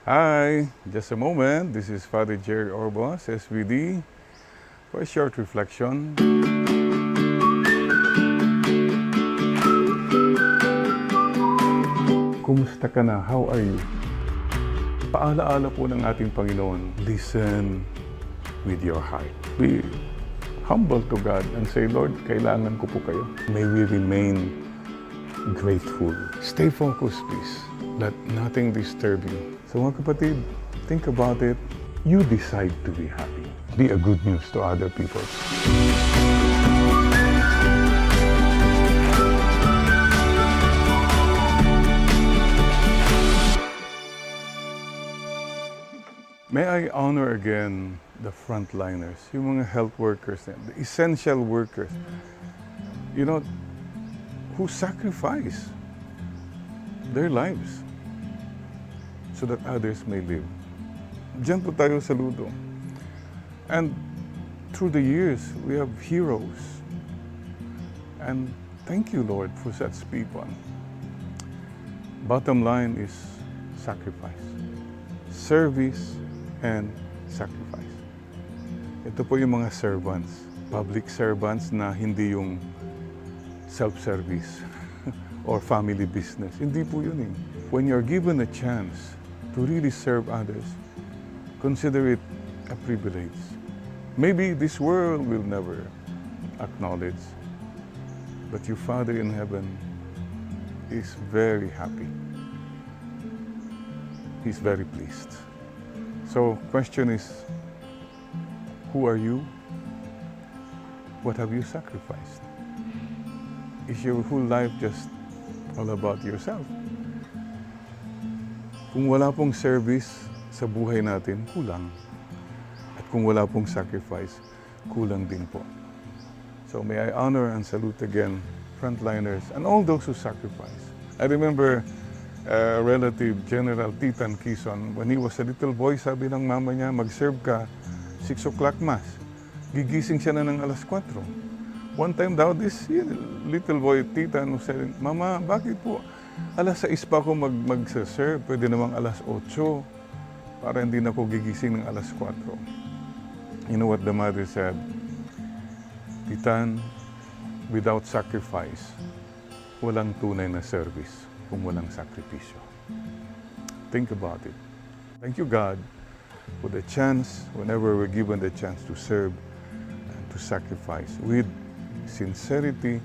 Hi, just a moment. This is Father Jerry Orbos, SVD, for a short reflection. Kumusta ka na? How are you? Paalaala po ng ating Panginoon, listen with your heart. Be humble to God and say, Lord, kailangan ko po kayo. May we remain grateful. Stay focused, please. Let nothing disturb you. So mga kapatid, think about it. You decide to be happy. Be a good news to other people. May I honor again the frontliners, yung mga health workers, the essential workers, you know, who sacrifice their lives so that others may live. Diyan po tayo saludo. And through the years, we have heroes. And thank you, Lord, for such people. Bottom line is sacrifice. Service and sacrifice. Ito po yung mga servants, public servants na hindi yung self-service or family business. Hindi po yun eh. When you're given a chance to really serve others, consider it a privilege. Maybe this world will never acknowledge, but your Father in heaven is very happy. He's very pleased. So, question is, who are you? What have you sacrificed? Is your whole life just all about yourself? Kung wala pong service sa buhay natin, kulang. At kung wala pong sacrifice, kulang din po. So may I honor and salute again frontliners and all those who sacrifice. I remember a relative, General Titan Quezon, when he was a little boy, sabi ng mama niya, mag-serve ka, 6 o'clock mass. Gigising siya na ng alas 4. One time daw, this little boy, Titan, said, Mama, bakit po? Alas 6 pa ako mag-serve, pwede namang alas 8 para hindi na ako gigising ng alas 4. You know what the mother said? Titan, without sacrifice, walang tunay na service kung walang sakripisyo. Think about it. Thank you, God, for the chance, whenever we're given the chance to serve and to sacrifice with sincerity,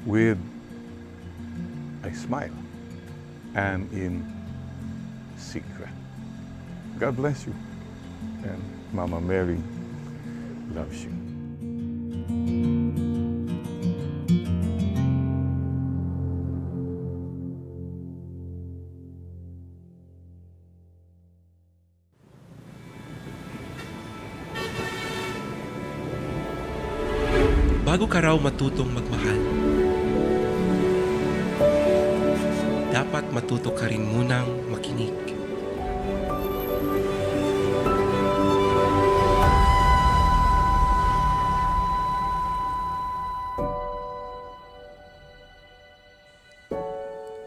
with a smile, and in secret. God bless you, and Mama Mary loves you. Bago ka raw matutong magmahal, dapat matuto ka rin munang makinig.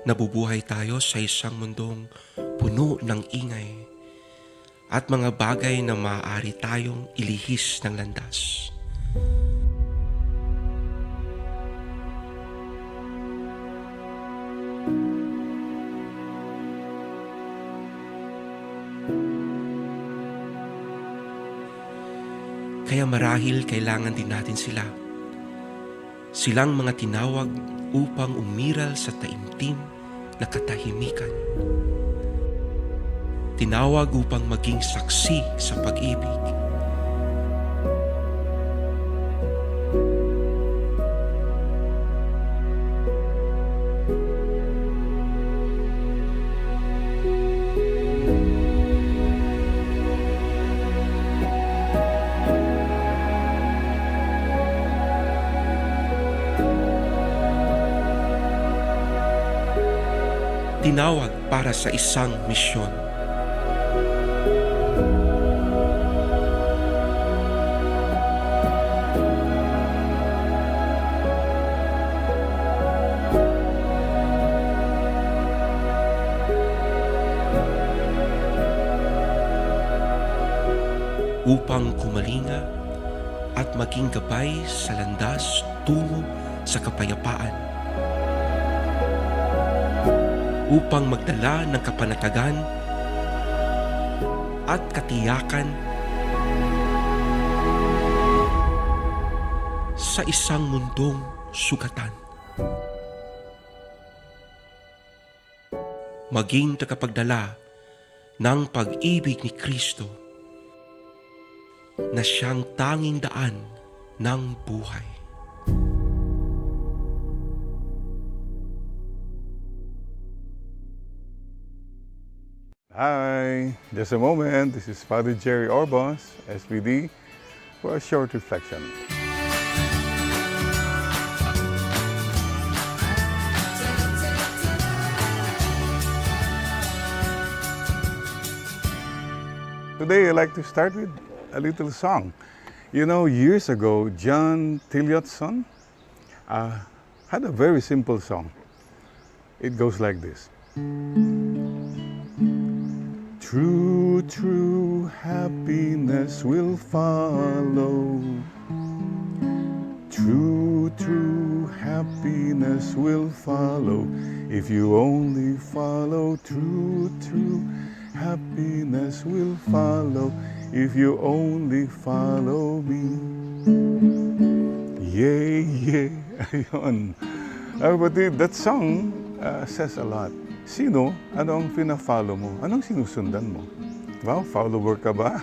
Nabubuhay tayo sa isang mundong puno ng ingay at mga bagay na maaari tayong ilihis ng landas. Kaya marahil kailangan din natin sila. Silang mga tinawag upang umiral sa taimtim na katahimikan. Tinawag upang maging saksi sa pag-ibig. Tinawag para sa isang misyon. upang kumalinga at maging gabay sa landas tungo sa kapayapaan, upang magdala ng kapanatagan at katiyakan sa isang mundong sugatan. Maging tagapagdala ng pag-ibig ni Kristo na siyang tanging daan ng buhay. Hi, just a moment. This is Father Jerry Orbos, SPD, for a short reflection. Today, I'd like to start with a little song. You know, years ago, John Tillotson had a very simple song. It goes like this. True, true happiness will follow. True, true happiness will follow. If you only follow, true, true happiness will follow. If you only follow me. Yeah, yeah. Ayun. Kapatid, that song says a lot. Sino? Ano ang pina-follow mo? Anong sinusundan mo? Wow, follower ka ba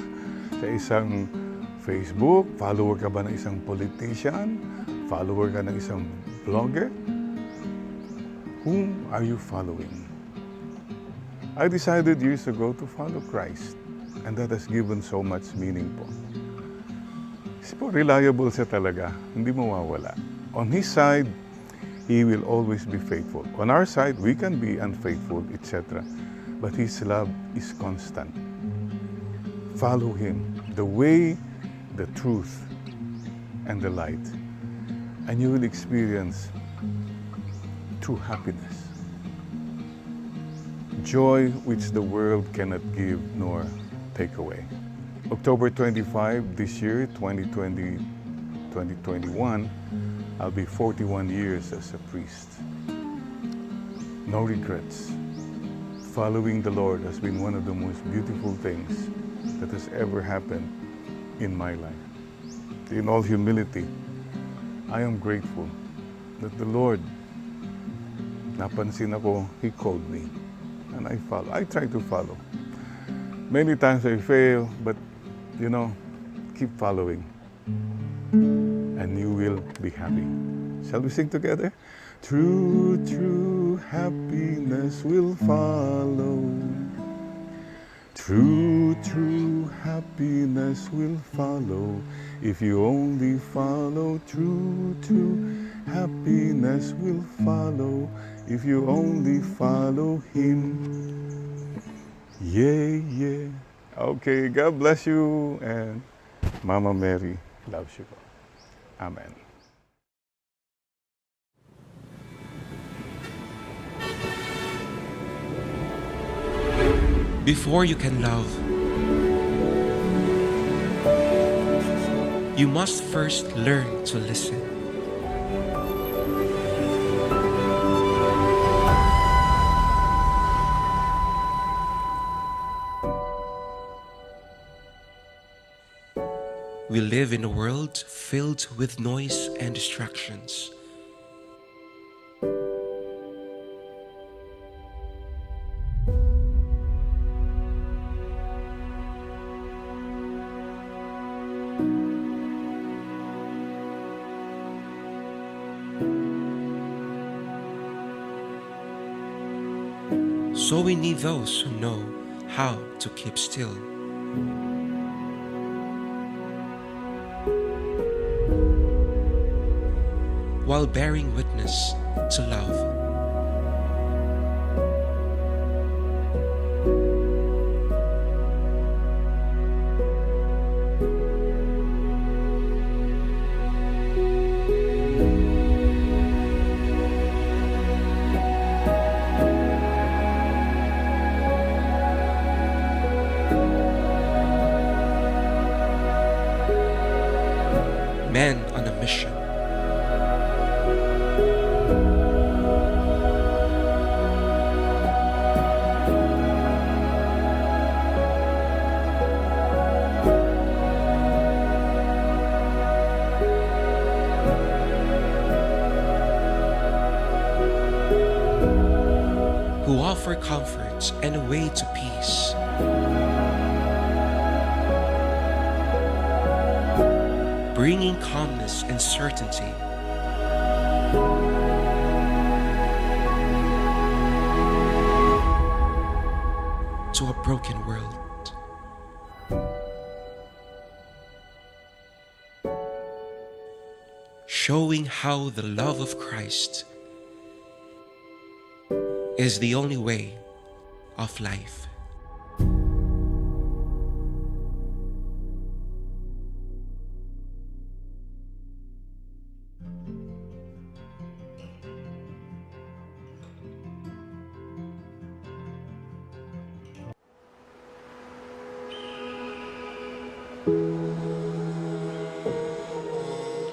sa isang Facebook? Follower ka ba ng isang politician? Follower ka ng isang blogger? Whom are you following? I decided years ago to follow Christ, and that has given so much meaning po. Kasi po, reliable siya talaga. Hindi mawawala. On His side, He will always be faithful. On our side, we can be unfaithful, etc. But His love is constant. Follow Him, the way, the truth, and the light. And you will experience true happiness. Joy which the world cannot give nor take away. October 25 this year, 2020, 2021, I'll be 41 years as a priest. No regrets. Following the Lord has been one of the most beautiful things that has ever happened in my life. In all humility, I am grateful that the Lord, napansin ako, He called me. And I follow. I try to follow. Many times I fail, but you know, keep following. And you will be happy. Shall we sing together? True, true happiness will follow. True, true happiness will follow. If you only follow, true, true happiness will follow. If you only follow Him. Yeah, yeah. Okay, God bless you, and Mama Mary loves you. Amen. Before you can love, you must first learn to listen. We live in a world filled with noise and distractions. So we need those who know how to keep still. While bearing witness to love. men on a mission. Who offer comforts and a way to peace. Bringing calmness and certainty. To a broken world. Showing how the love of Christ is the only way of life.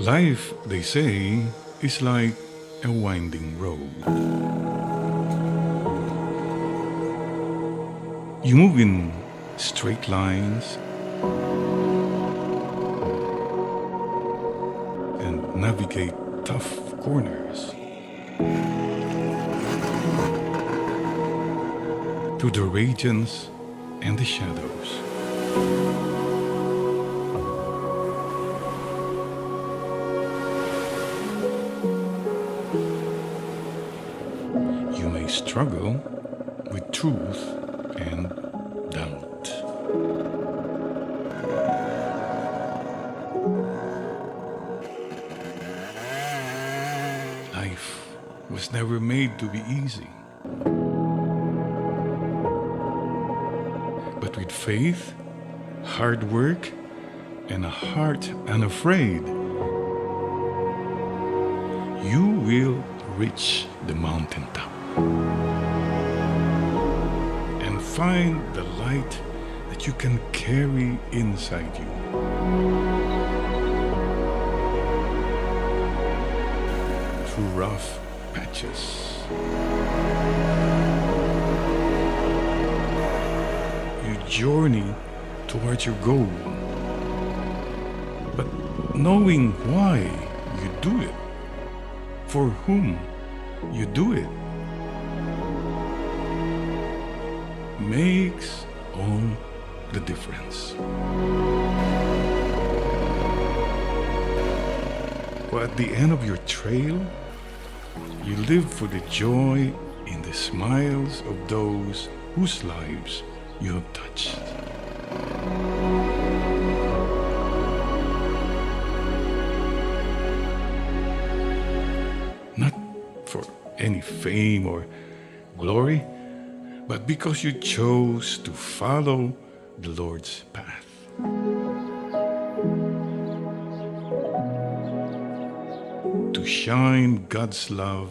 Life, they say, is like a winding road. You move in straight lines and navigate tough corners through the radiance and the shadows. You may struggle with truth and doubt. Life was never made to be easy. But with faith, hard work, and a heart unafraid, you will reach the mountaintop and find the light that you can carry inside you. Through rough patches, you journey towards your goal, but knowing why you do it, for whom you do it, makes all the difference. But at the end of your trail, you live for the joy in the smiles of those whose lives you have touched. Not for any fame or glory, but because you chose to follow the Lord's path. To shine God's love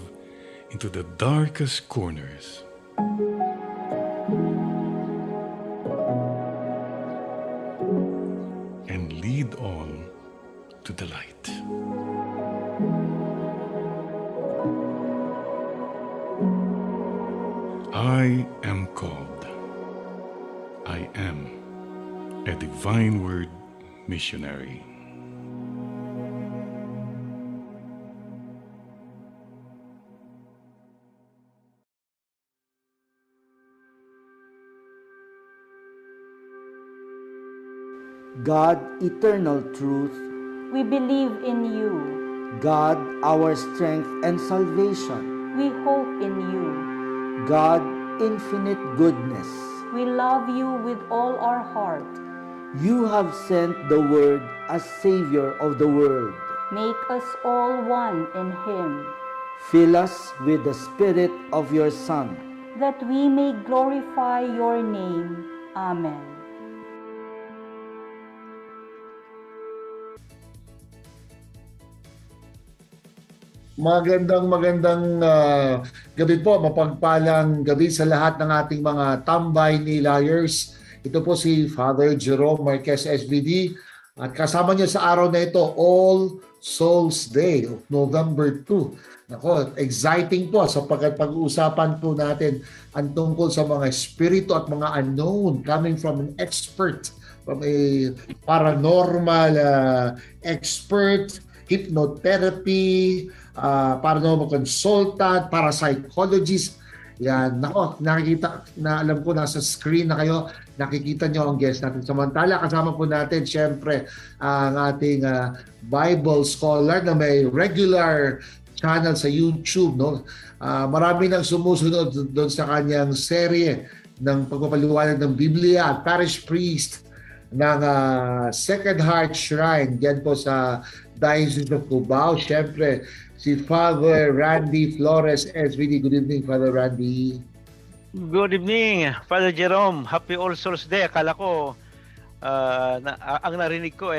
into the darkest corners. And lead all to the light. I am called. I am a Divine Word missionary. God, eternal truth, We believe in you. God, our strength and salvation, We hope in you. God, infinite goodness, We love you with all our heart. you have sent the Word as Savior of the world. Make us all one in him, Fill us with the Spirit of your Son. that we may glorify your name. Amen. Magandang gabi po, mapagpalang gabi sa lahat ng ating mga tambay nilayers. Ito po si Father Jerome Marquez SVD, At kasama niyo sa araw na ito, All Souls Day of November 2. Nako, exciting po sapagkat pag-uusapan po natin ang tungkol sa mga espiritu at mga unknown coming from an expert, from a paranormal expert, hypnotherapy, paranormal consultant, parapsychologist. Yan, nako, nakikita na alam ko nasa screen na kayo, nakikita nyo ang guest natin. Samantala, kasama po natin syempre ang ating Bible scholar na may regular channel sa YouTube, no? Marami nang sumusunod doon sa kanyang serye ng pagpapaliwanag ng Biblia at parish priest ng Sacred Heart Shrine diyan po sa Diocese of Cubao. Syempre, si Father Randy Flores SVD. Good evening, Father Randy. Good evening, Father Jerome. Happy All Souls Day. Akala ko, ang narinig ko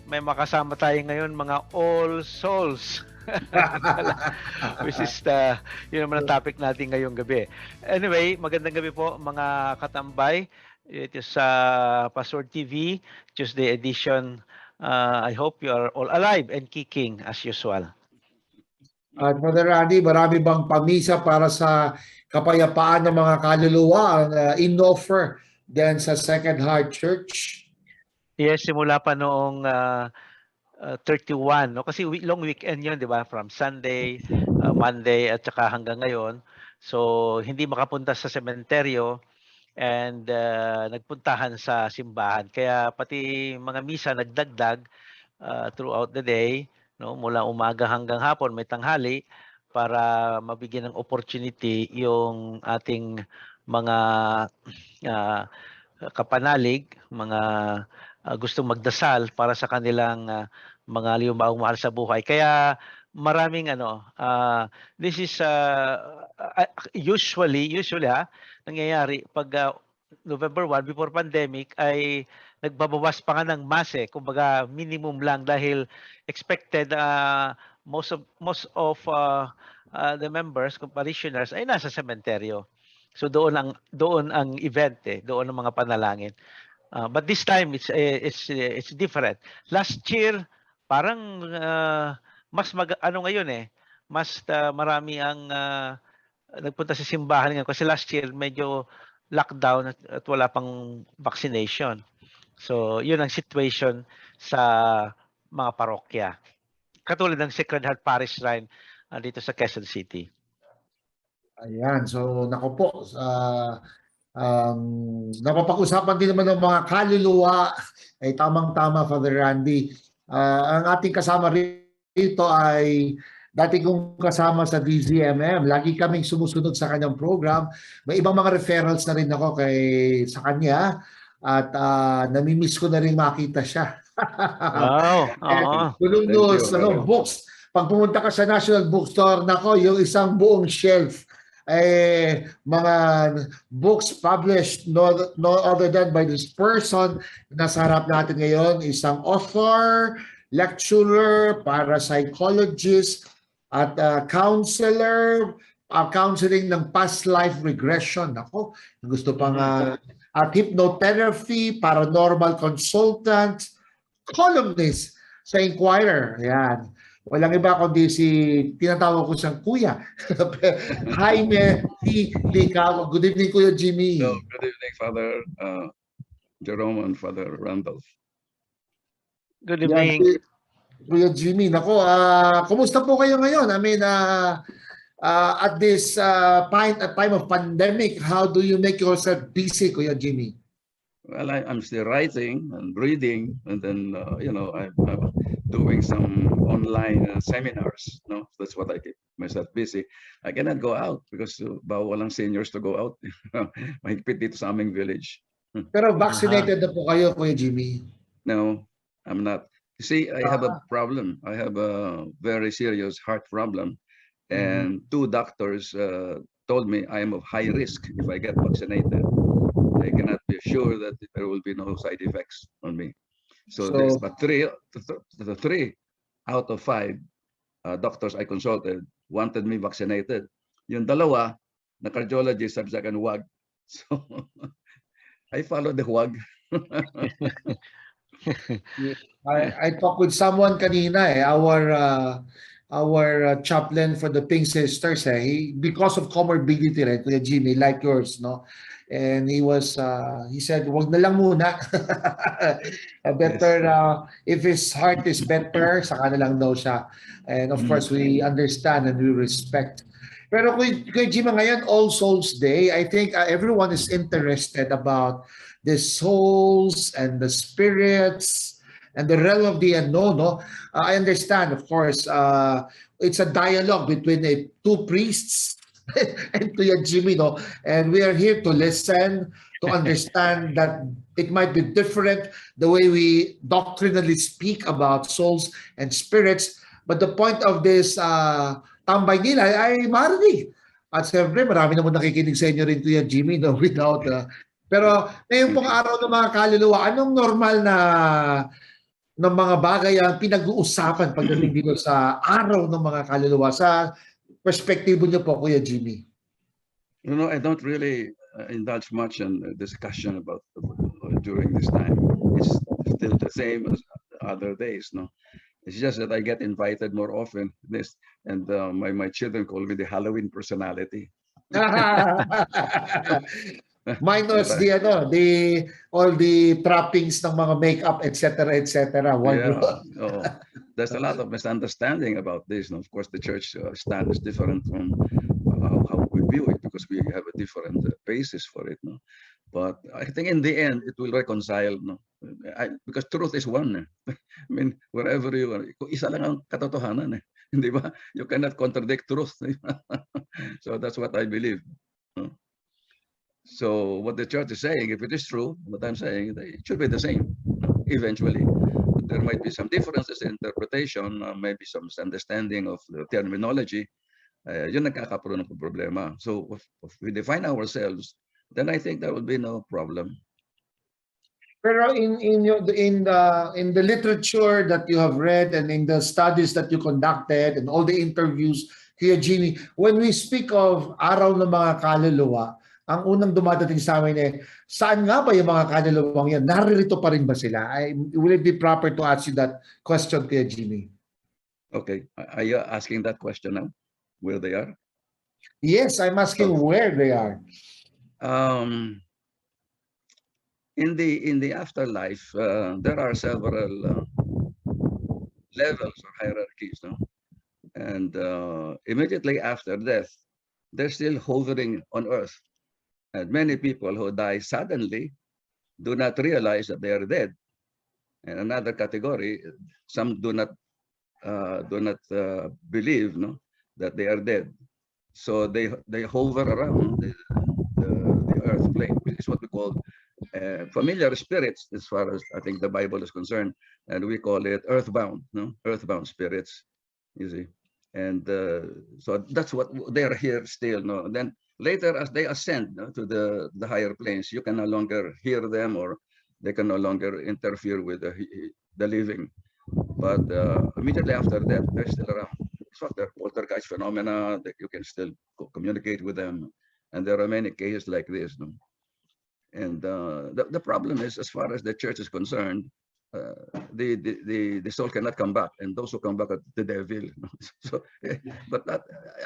may makasama tayo ngayon, mga All Souls. Which is yun naman ang topic natin ngayong gabi. Anyway, magandang gabi po mga katambay. It is Pastor TV, Tuesday edition. I hope you are all alive and kicking as usual. At Father Randy, marami bang pamisa para sa kapayapaan ng mga kaluluwa ang in-offer din sa Sacred Heart Church? Yes, simula pa noong 31, no? Kasi long weekend yun, di ba? From Sunday, Monday, at saka hanggang ngayon. So, hindi makapunta sa sementeryo and nagpuntahan sa simbahan. Kaya pati mga misa nagdagdag throughout the day, no? Mula umaga hanggang hapon, may tanghali, para mabigyan ng opportunity yung ating mga kapanalig, mga gustong magdasal para sa kanilang mga liumbaong mahal sa buhay. Kaya maraming this is usually nangyayari pag November 1 before pandemic ay nagbabawas pa nga ng mass kumbaga minimum lang dahil expected most of the members, parishioners ay nasa sementeryo. So doon ang event doon ang mga panalangin. But this time it's different. Last year parang mas ngayon mas marami ang nagpunta sa simbahan ngayon kasi last year medyo lockdown at wala pang vaccination. So yun ang situation sa mga parokya. Katulad ng Sacred Heart Parish Shrine dito sa Quezon City. Ayan, so nako po, napapag-usapan din naman ng mga kaluluwa, ay tamang-tama, Father Randy. Ang ating kasama rito ay dati kong kasama sa DZMM. Lagi kaming sumusunod sa kanyang program. May ibang mga referrals na rin ako sa kanya at namimiss ko na rin makita siya. Wow, oo. Books. Pag pumunta ka sa National Bookstore, nako, yung isang buong shelf mga books published no other than by this person na nasa harap natin ngayon, isang author, lecturer, parapsychologist, at counselor, counseling ng past life regression. Ako, gusto pang at hypnotherapy, paranormal consultant, columnist sa Inquirer. Yan. Walang iba kundi tinatawag ko siyang Kuya. Jaime T. Licao. Good evening, Kuya Jimmy. So, good evening, Father Jerome and Father Randolph. Good evening. Kuya Jimmy. Nako, kumusta po kayo ngayon? I mean, at this time of pandemic, how do you make yourself busy, Kuya Jimmy? Well, I'm still writing and reading, and then I'm doing some online seminars. No, that's what I keep myself busy. I cannot go out because bawal ang seniors to go out. Mahigpit dito sa aming village. Pero vaccinated na po kayo, Kuya Jimmy? No, I'm not. You see, I have a problem. I have a very serious heart problem, and 2 doctors told me I am of high risk if I get vaccinated. I cannot be sure that there will be no side effects on me. So there's but 3 out of 5 doctors I consulted wanted me vaccinated. Yung dalawa, na cardiologist, sabi sa akin, wag. So I followed the wag. I talked with someone kanina our chaplain for the Pink Sisters because of comorbidity, right, Kuya Jimmy, like yours, no? And he said, wag na lang muna. Yes. Better if his heart is better, saka na lang daw siya. And of course, we understand and we respect. Pero Kuya Jimmy, ngayon, All Souls Day, I think everyone is interested about the souls and the spirits and the realm of the unknown. No, I understand. Of course, it's a dialogue between two priests and Kuya Jimmy. No, and we are here to listen, to understand that it might be different the way we doctrinally speak about souls and spirits. But the point of this tambay nila ay marinig. At siyempre, marami naman nakikinig sa inyo rin, Kuya Jimmy, no, without pero ngayon pong araw ng mga kaluluwa, anong normal na ng mga bagay ang pinag-uusapan pagdating dito sa araw ng mga kaluluwa sa perspektibo niyo po, Kuya Jimmy? You know, I don't really indulge much in discussion about during this time. It's still the same as other days, no. It's just that I get invited more often. This and my children call me the Halloween personality. Minus all the trappings ng mga makeup, etc., etc. Yeah, there's a lot of misunderstanding about this. And of course, the church stand is different from how we view it because we have a different basis for it. No, but I think in the end it will reconcile. No, because truth is one. I mean, wherever you are, isa lang ang katotohanan. Di ba? You cannot contradict truth. So that's what I believe. So what the church is saying, if it is true, what I'm saying, it should be the same eventually. But there might be some differences in interpretation, maybe some misunderstanding of the terminology. Yun nagkakaroon ng problema. So if we define ourselves, then I think there will be no problem. Pero in the literature that you have read and in the studies that you conducted and all the interviews, Kuya Jimmy, when we speak of araw ng mga kaluluwa, ang unang dumadating sa amin saan nga ba yung mga kaluluwang yan? Naririto pa rin ba sila? Will it be proper to ask you that question, Kuya Jimmy? Okay. Are you asking that question now? Where they are? Yes, I'm asking where they are. In the afterlife, there are several levels or hierarchies, no? And immediately after death, they're still hovering on earth. And many people who die suddenly do not realize that they are dead. And another category, some do not believe, no, that they are dead. So they hover around the earth plane, which is what we call familiar spirits, as far as I think the Bible is concerned, and we call it earthbound, no, earthbound spirits. You see, and so that's what they are here still. No, and then later, as they ascend to the higher planes, you can no longer hear them, or they can no longer interfere with the living. But immediately after that, they're still around. So they're poltergeist phenomena that you can still communicate with them, and there are many cases like this. No? And the problem is, as far as the church is concerned, the soul cannot come back, and those who come back are the devil. So, but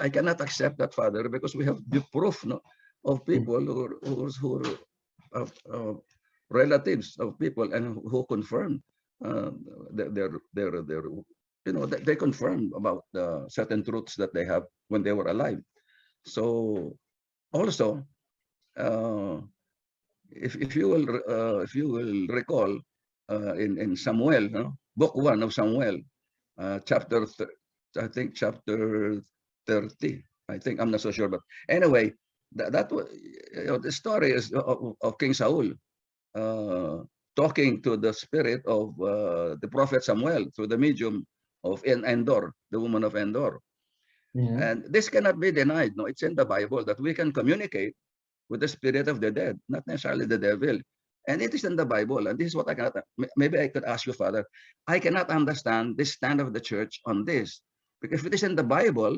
I cannot accept that, Father, because we have the proof, no, of people who are relatives of people and who confirm their they confirm about certain truths that they have when they were alive. So also, if you will recall, in Samuel, no? Book 1 of Samuel, chapter 30, I think, I'm not so sure, but anyway, that the story is of King Saul talking to the spirit of the prophet Samuel through the medium of Endor, the woman of Endor. And this cannot be denied. No, it's in the Bible that we can communicate with the spirit of the dead, not necessarily the devil. And it is in the Bible. And this is what I cannot, maybe I could ask you, Father, I cannot understand the stand of the church on this. Because if it is in the Bible,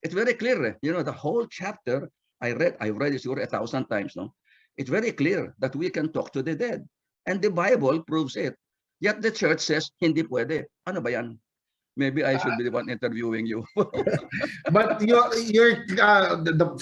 it's very clear. You know, the whole chapter, I've read it 1,000 times, no? It's very clear that we can talk to the dead. And the Bible proves it. Yet the church says, hindi pwede. Ano ba yan? Maybe I should be the one interviewing you. But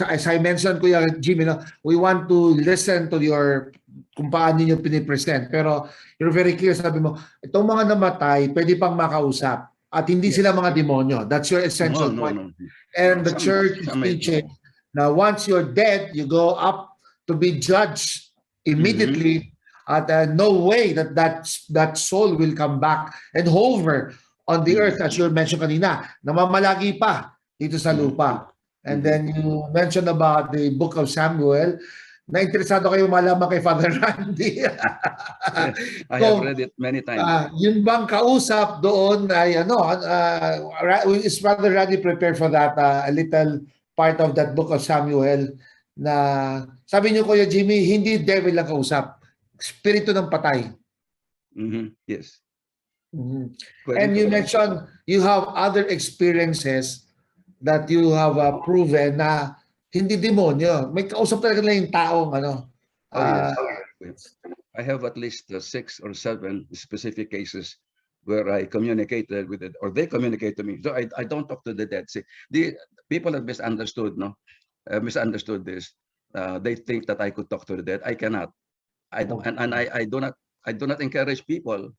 as I mentioned, Kuya Jimmy, no, we want to listen to your kung paano nyo pinipresent. Pero you're very clear, sabi mo, itong mga namatay, pwede pang makausap. At hindi Yes. sila mga demonyo. That's your essential point. No. And the Some- church is some may- teaching na once you're dead, you go up to be judged immediately. At no way that soul will come back and hover on the earth, as you mentioned kanina, namamalagi pa dito sa lupa. And then you mentioned about the book of Samuel. Na-interesado kayo malaman kay Father Randy. I have read it many times. Yun bang kausap doon ay is Father Randy prepared for that, a little part of that book of Samuel na sabi niyo, Kuya Jimmy, hindi devil lang kausap, spirito ng patay. Yes. And you mentioned you have other experiences that you have proven na hindi demonyo. May kausap talaga na yung taong ano. Yes. I have at least 6 or 7 specific cases where I communicated with it, or they communicate to me. So I don't talk to the dead. See, the people have misunderstood, misunderstood this. They think that I could talk to the dead. I cannot. I don't, and I do not encourage people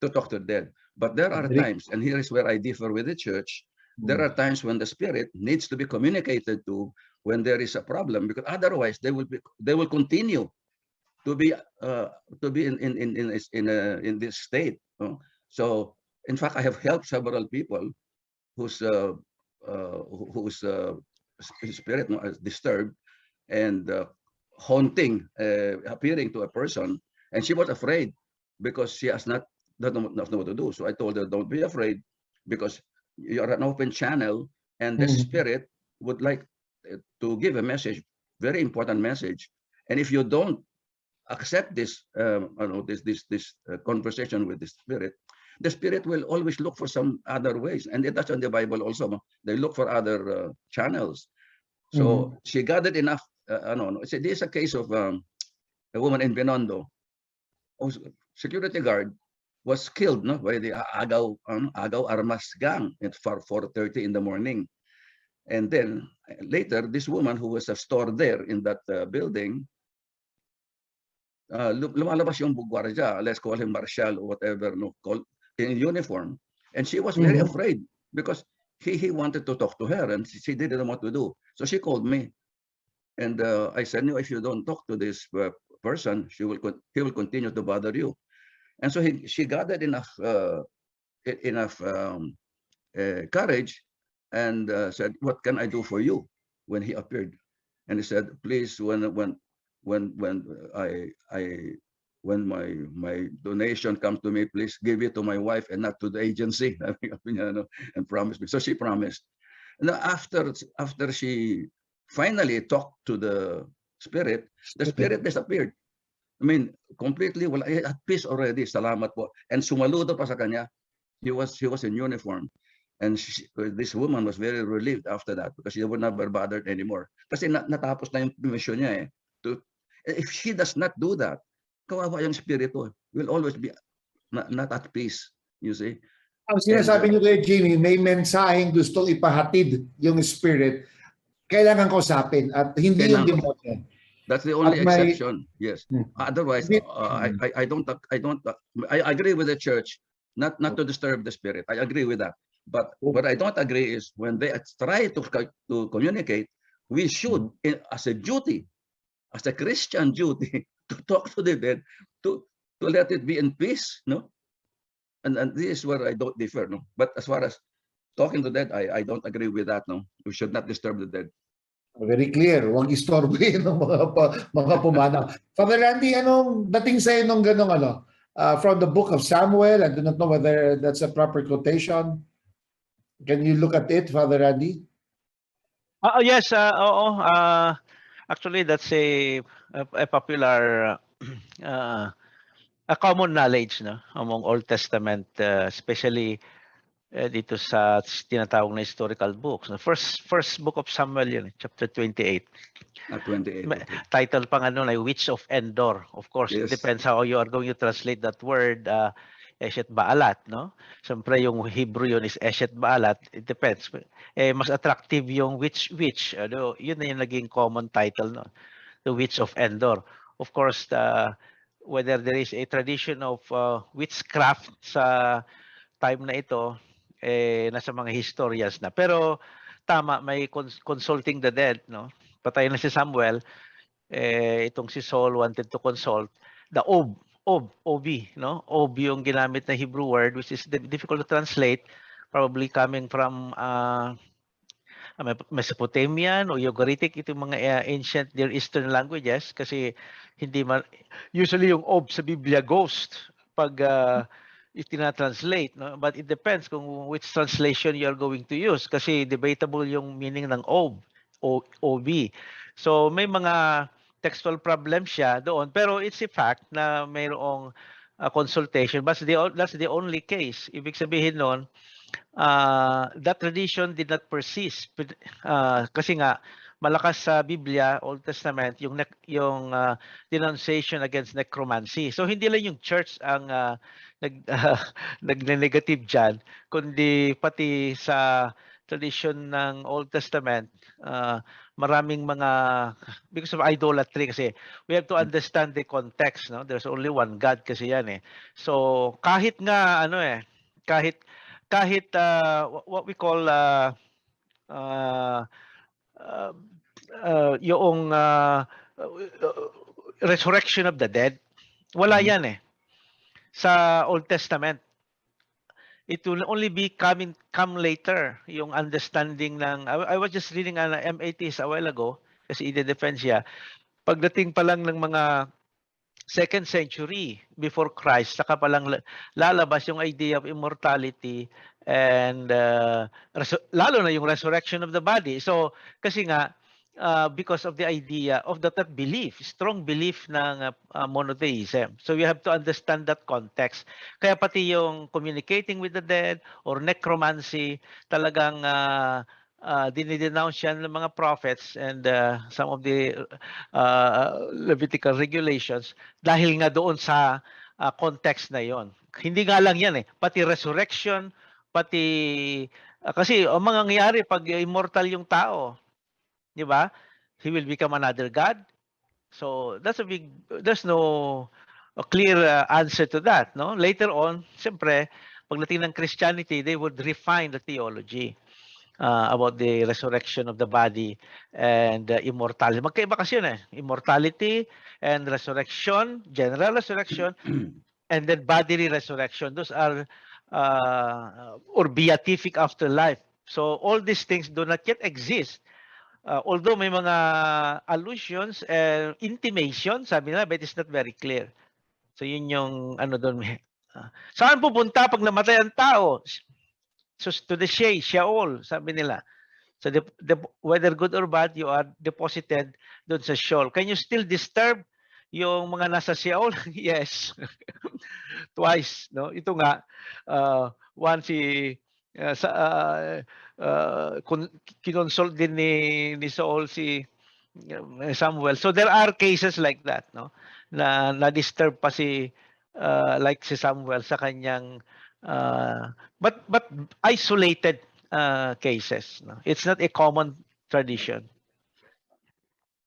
to talk to the dead. But there are times, and here is where I differ with the church. There are times when the spirit needs to be communicated to when there is a problem, because otherwise they will continue to be in this state. So in fact, I have helped several people whose spirit is disturbed and haunting, appearing to a person, and she was afraid because she has not doesn't know what to do. So I told her, don't be afraid, because you're an open channel, and the spirit would like to give a message, very important message. And if you don't accept this, this conversation with the spirit will always look for some other ways, and that's in the Bible also. They look for other channels. So she gathered enough. This is a case of a woman in Binondo. Security guard was killed, by the Agaw Armas gang at 4:30 in the morning. And then later, this woman who was a store there in that building, lumalabas yung bugwardiya, let's call him Marshal or whatever, in uniform. And she was very afraid because he wanted to talk to her and she didn't know what to do. So she called me. And I said, if you don't talk to this person, he will continue to bother you. And so she gathered enough courage and said, what can I do for you? When he appeared, and he said, please, when my donation comes to me, please give it to my wife and not to the agency. And promised me. So she promised. And after she finally talked to the spirit disappeared. I mean, completely at peace already. Salamat po. And sumaludo pa sa kanya. He was in uniform. And this woman was very relieved after that because she would never bothered anymore. Kasi natapos na yung mission niya eh. If she does not do that, kawawa yung spirito. Will always be not at peace, you see. Ang sinasabi niyo kay Jimmy, may mensaheng gustong ipahatid yung spirit, kailangan kausapin at hindi yung demonyo. That's the only exception. Yes. Otherwise, I agree with the church not to disturb the spirit. I agree with that. But what I don't agree is when they try to communicate, we should, as a duty, as a Christian duty, to talk to the dead, to let it be in peace, And this is where I don't differ, But as far as talking to the dead, I don't agree with that, We should not disturb the dead. Very clear. Huwag istorbohin ng mga pumanaw. Father Randy, anong dating sa'yo nung ganong from the book of Samuel? I do not know whether that's a proper quotation. Can you look at it, Father Randy? Yes, actually, that's a popular, a common knowledge, among Old Testament, especially dito sa tinatawag na historical books. First book of Samuel yun, chapter 28. 28. Okay. Title pang like Witch of Endor. Of course, Yes. It depends how you are going to translate that word. Eshet Baalat, no? Siyempre yung Hebrew yun is Eshet Baalat. It depends. Mas attractive yung witch. Ano, yun na yung naging common title, no? The Witch of Endor. Of course, whether there is a tradition of witchcraft sa time na ito, nasa mga historians na. Pero tama, may consulting the dead, no? Patay na si Samuel, itong si Saul wanted to consult the OB, no? OB yung ginamit na Hebrew word, which is difficult to translate, probably coming from Mesopotamian o Ugaritic, itong mga ancient Near Eastern languages, kasi hindi man usually yung ob sa Biblia ghost pag itinatranslate, no? But it depends kung which translation you are going to use, kasi debatable yung meaning ng OB. So may mga textual problem siya doon, pero it's a fact na mayroong consultation, but that's the only case. Ibig sabihin noon, that tradition did not persist, kasi nga malakas sa Biblia, Old Testament, yung denunciation against necromancy. So hindi lang yung church ang nagne-negative diyan, kundi pati sa tradition ng Old Testament, maraming mga, because of idolatry, kasi we have to understand the context, no? There's only one God kasi yan eh. So kahit nga kahit what we call yung resurrection of the dead, wala yan eh sa Old Testament. It will only be come later, yung understanding ng, I was just reading an MATs a while ago, kasi i-defend siya. Pagdating pa lang ng mga 2nd century before Christ, saka palang lalabas yung idea of immortality and lalo na yung resurrection of the body. So kasi nga because of the idea of that belief, strong belief ng monotheism. So you have to understand that context. Kaya pati yung communicating with the dead or necromancy, talagang dinidenounce yan ng mga prophets and some of the Levitical regulations dahil nga doon sa context na yon. Hindi nga lang yan eh, pati resurrection, pati kasi ang mangyayari pag immortal yung tao, di ba? He will become another god. So there's no clear answer to that, no? Later on, siyempre, pagdating ng Christianity, they would refine the theology about the resurrection of the body and immortality. Magkaiba kasi yun eh. Immortality and resurrection, general resurrection, and then bodily resurrection. Those are or beatific afterlife. So all these things do not yet exist. Although may mga allusions and intimation, sabi nila, but it's not very clear. So yun yung ano doon. Saan pupunta pag namatay ang tao? So to the Sheol, sabi nila. So whether good or bad, you are deposited doon sa Sheol. Can you still disturb yung mga nasa Sheol? Yes. Twice, no? Ito nga, once kinonsult din ni Saul si Samuel. So there are cases like that, no? Na disturb pa si like si Samuel sa kanyang but isolated cases, no? It's not a common tradition.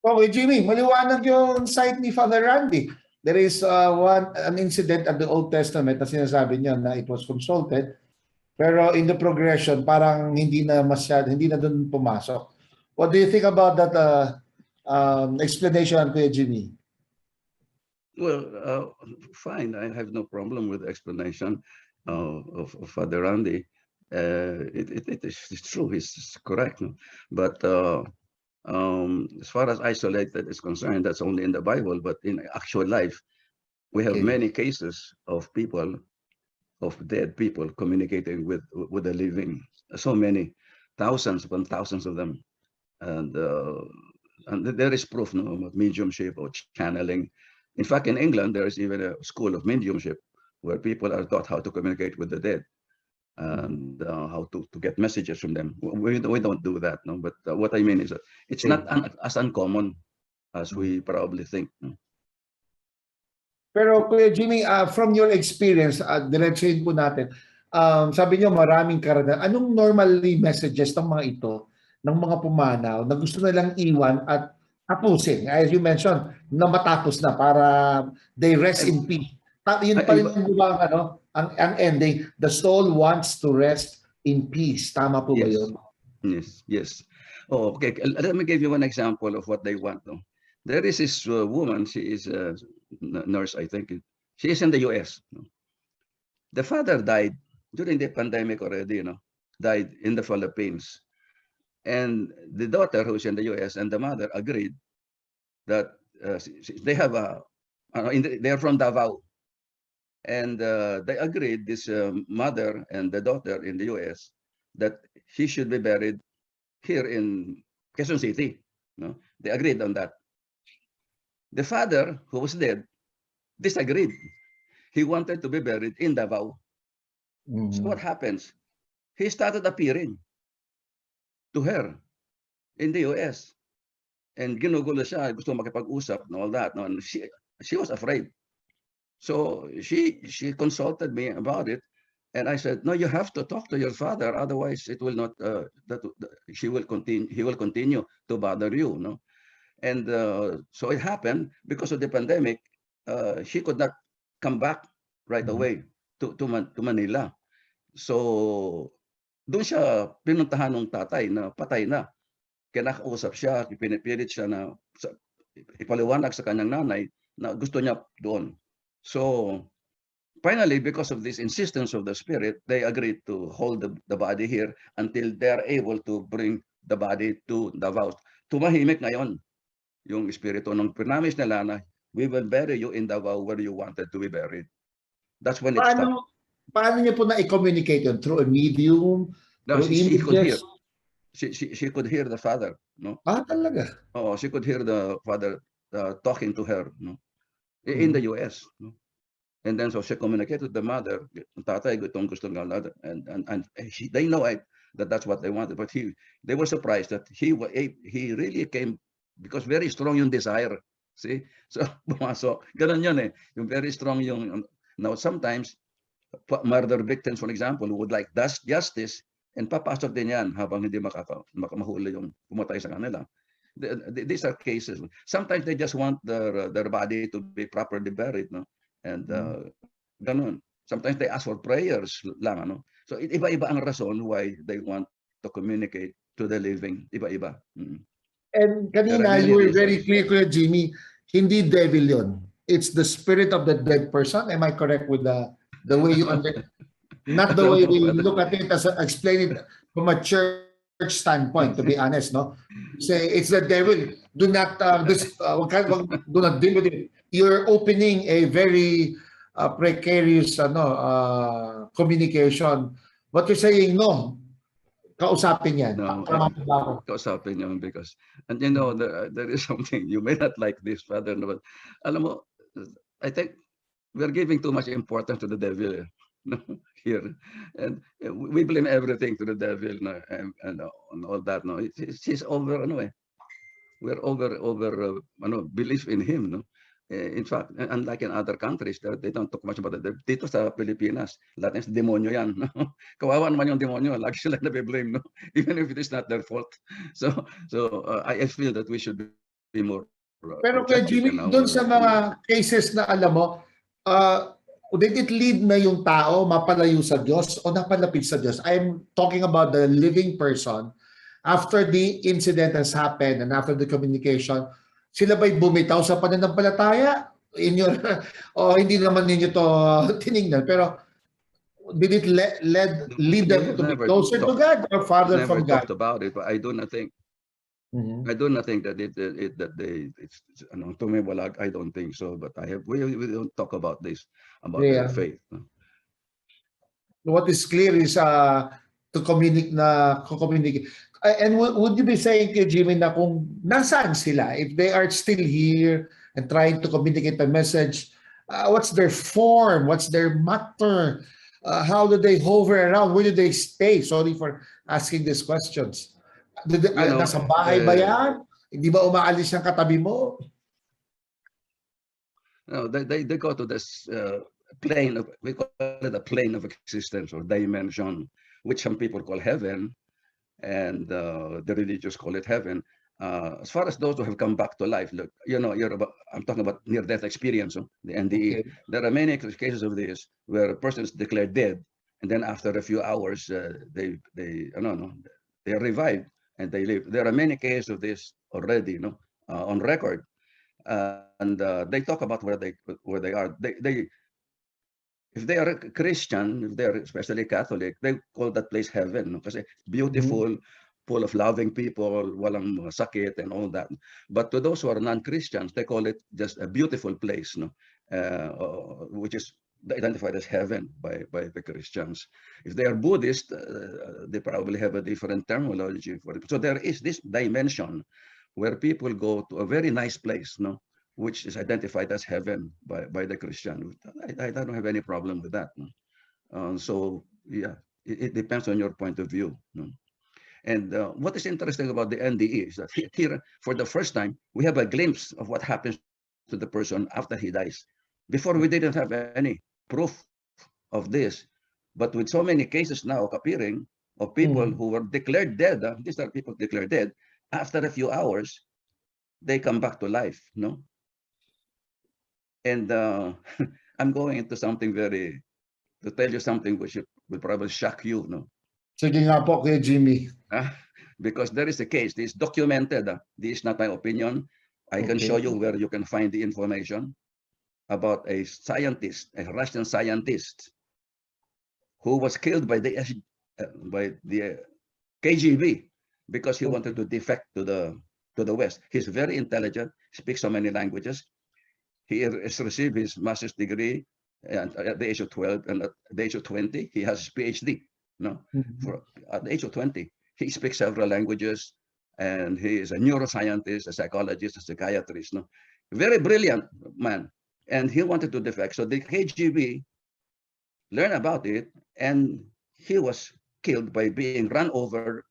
Okay, Jimmy, maliwanag yung site ni Father Randy. There is an incident at the Old Testament na sinasabi niya na it was consulted, pero in the progression parang hindi na doon pumasok. What do you think about that explanation, Kuya Jimmy? Well, fine. I have no problem with the explanation of Father Randy. It's true. It's correct. But as far as isolated is concerned, that's only in the Bible. But in actual life, we have many cases of people, of dead people, communicating with the living. So many, thousands upon thousands of them, and there is proof, no, of mediumship or channeling. In fact, in England, there is even a school of mediumship where people are taught how to communicate with the dead and how to get messages from them. We don't do that, no. But what I mean is that it's not as uncommon as we probably think. No? Pero Kuya Jimmy, from your experience, diretsuhin po natin, sabi niyo maraming karanasan. Anong normally messages ng mga ito, ng mga pumanaw, na gusto nilang iwan at tapusin? As you mentioned, na matapos na para they rest in peace. Yun pa rin di ba, ang ending. The soul wants to rest in peace. Tama po ba Yes. yun? Yes, yes. Oh, okay. Let me give you one example of what they want. No? There is this woman. She is a nurse, I think. She is in the U.S. No? The father died during the pandemic already. Died in the Philippines, and the daughter, who's in the U.S., and the mother agreed that they have they are from Davao, and they agreed, this mother and the daughter in the U.S., that he should be buried here in Quezon City. No, they agreed on that. The father, who was dead, disagreed. He wanted to be buried in Davao. So what happens? He started appearing to her in the US. And ginugulo siya, gusto makipag-usap and all that. No? And she was afraid. So she consulted me about it. And I said, no, you have to talk to your father. Otherwise, it will not, he will continue to bother you. No? And so it happened because of the pandemic. She could not come back right away to Manila. So doon siya pinuntahan ng tatay na patay na. Kinakausap siya, pinipilit siya na ipaliwanag sa kanyang nanay na gusto niya doon. So finally, because of this insistence of the spirit, they agreed to hold the body here until they are able to bring the body to Davao. Tumahimik ngayon yung espiritu nung pinamis nila na we will bury you in Davao where you wanted to be buried. That's when it stopped. Paano niyo po na i-communicate yun? Through a medium? No, Through she could hear. images? She could hear the father. No? Talaga? Oh, she could hear the father talking to her. No? In the US. No? And then so she communicated with the mother. Tatay, gustong gusto ng mother, and they know that that's what they wanted. But they were surprised that he really came because very strong yung desire. See, so pumasok. Ganun yun eh. Yung very strong yung. Now sometimes murder victims, for example, who would like justice, and papasok din yan habang hindi makamahuli yung pumatay sa kanila. These are cases. Sometimes they just want their body to be properly buried, no? And ganun. Sometimes they ask for prayers lang, ano? So iba-iba ang rason why they want to communicate to the living. Iba-iba. And kanina, you were very clear, Kuya Jimmy, hindi devil yun. It's the spirit of the dead person. Am I correct with the way you understand? Not the way we look at it as explain it from a church standpoint, to be honest, no? Say it's the devil. Do not do not deal with it. You're opening a very precarious communication. What you're saying, no, kausapin yan. No, kausapin yan because, and you know, there is something, you may not like this, Father, but alam mo, I think we're giving too much importance to the devil here, and we blame everything to the devil and all that. No, he's over. We're over belief in him. No, in fact, unlike in other countries, they don't talk much about it. Dito sa Pilipinas, lahat ng demonyo yan. Kawawa naman yung demonyo. Lagi sila na-blame, no? Even if it is not their fault. So I feel that we should be more. Pero kaya Jimmy, doon sa mga cases na alam mo, did it lead na yung tao mapalayo sa Diyos o napalapit sa Diyos? I'm talking about the living person. After the incident has happened and after the communication, sila ba'y bumitaw sa pananampalataya? O hindi naman ninyo to tinignan? Pero did it lead them to be closer to God or farther from God? Never talked about it, but I do not think. I do not think that it's tumiwalag. I don't think so. But we don't talk about this about their faith. What is clear is to communicate. And would you be saying, Jimmy, na kung nasaan sila, if they are still here and trying to communicate the message, what's their form? What's their matter? How do they hover around? Where do they stay? Sorry for asking these questions. Nasa bahay ba yan? Hindi ba umaalis ng katabi mo? No, they go to this plane of, we call it a plane of existence or dimension, which some people call heaven, and the religious call it heaven. As far as those who have come back to life, look, I'm talking about near-death experience, the NDE. Okay. There are many cases of this where a person is declared dead, and then after a few hours, I don't know, they are revived and they live. There are many cases of this already, on record, and they talk about where they are. They if they are a Christian, if they are especially Catholic, they call that place heaven, no? Kasi beautiful, full of loving people, walang sakit and all that. But to those who are non-Christians, they call it just a beautiful place, no? Which is identified as heaven by the Christians. If they are Buddhist, they probably have a different terminology for it. So there is this dimension where people go to a very nice place, no? Which is identified as heaven by the Christian. I don't have any problem with that. No? So yeah, it depends on your point of view. No? And what is interesting about the NDE is that here, for the first time, we have a glimpse of what happens to the person after he dies. Before, we didn't have any proof of this, but with so many cases now appearing of people who were declared dead, these are people declared dead, after a few hours, they come back to life, no? And I'm going into something to tell you something which will probably shock you, no? Sige nga po, Kuya Jimmy. Because there is a case, this is documented. This is not my opinion. I can show you where you can find the information about a scientist, a Russian scientist, who was killed by the KGB because he wanted to defect to the West. He's very intelligent, speaks so many languages. He has received his master's degree at the age of 12, and at the age of 20, he has his PhD. No, at the age of 20, he speaks several languages, and he is a neuroscientist, a psychologist, a psychiatrist. No, very brilliant man, and he wanted to defect. So the KGB learned about it, and he was killed by being run over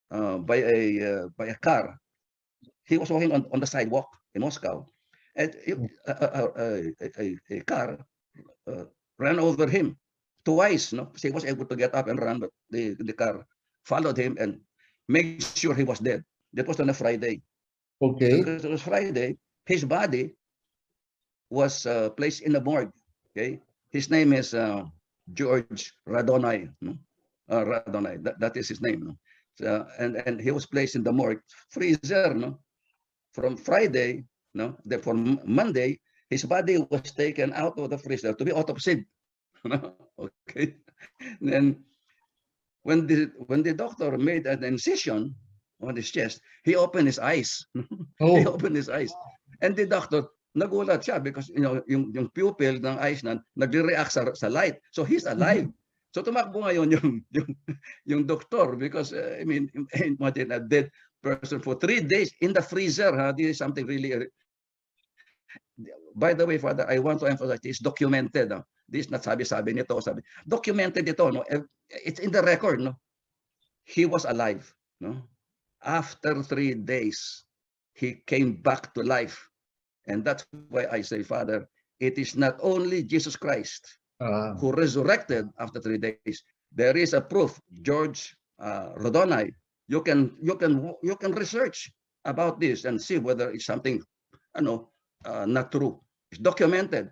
by a car. He was walking on the sidewalk in Moscow, and a car ran over him twice. No, so he was able to get up and run, but the car followed him and made sure he was dead. That was on a Friday. Okay. Because it was Friday, his body was placed in the morgue. Okay, his name is George Radonai. No? Radonai, that is his name. No? So, and he was placed in the morgue freezer. No, from Friday. No, from Monday, his body was taken out of the freezer to be autopsied. Okay, then when the doctor made an incision on his chest, he opened his eyes. He opened his eyes, and the doctor nagulat siya because yung pupil ng eyes na nagre-react sa light, so he's alive. So tumakbo ngayon yung doctor because I mean, imagine a dead person for 3 days in the freezer. This is something really. By the way, Father, I want to emphasize this documented. This is not sabi-sabi nito. Documented ito. No? It's in the record. No? He was alive. No? After 3 days, he came back to life. And that's why I say, Father, it is not only Jesus Christ who resurrected after 3 days. There is a proof. George Rodonai, you can research about this and see whether it's something, not true. It's documented.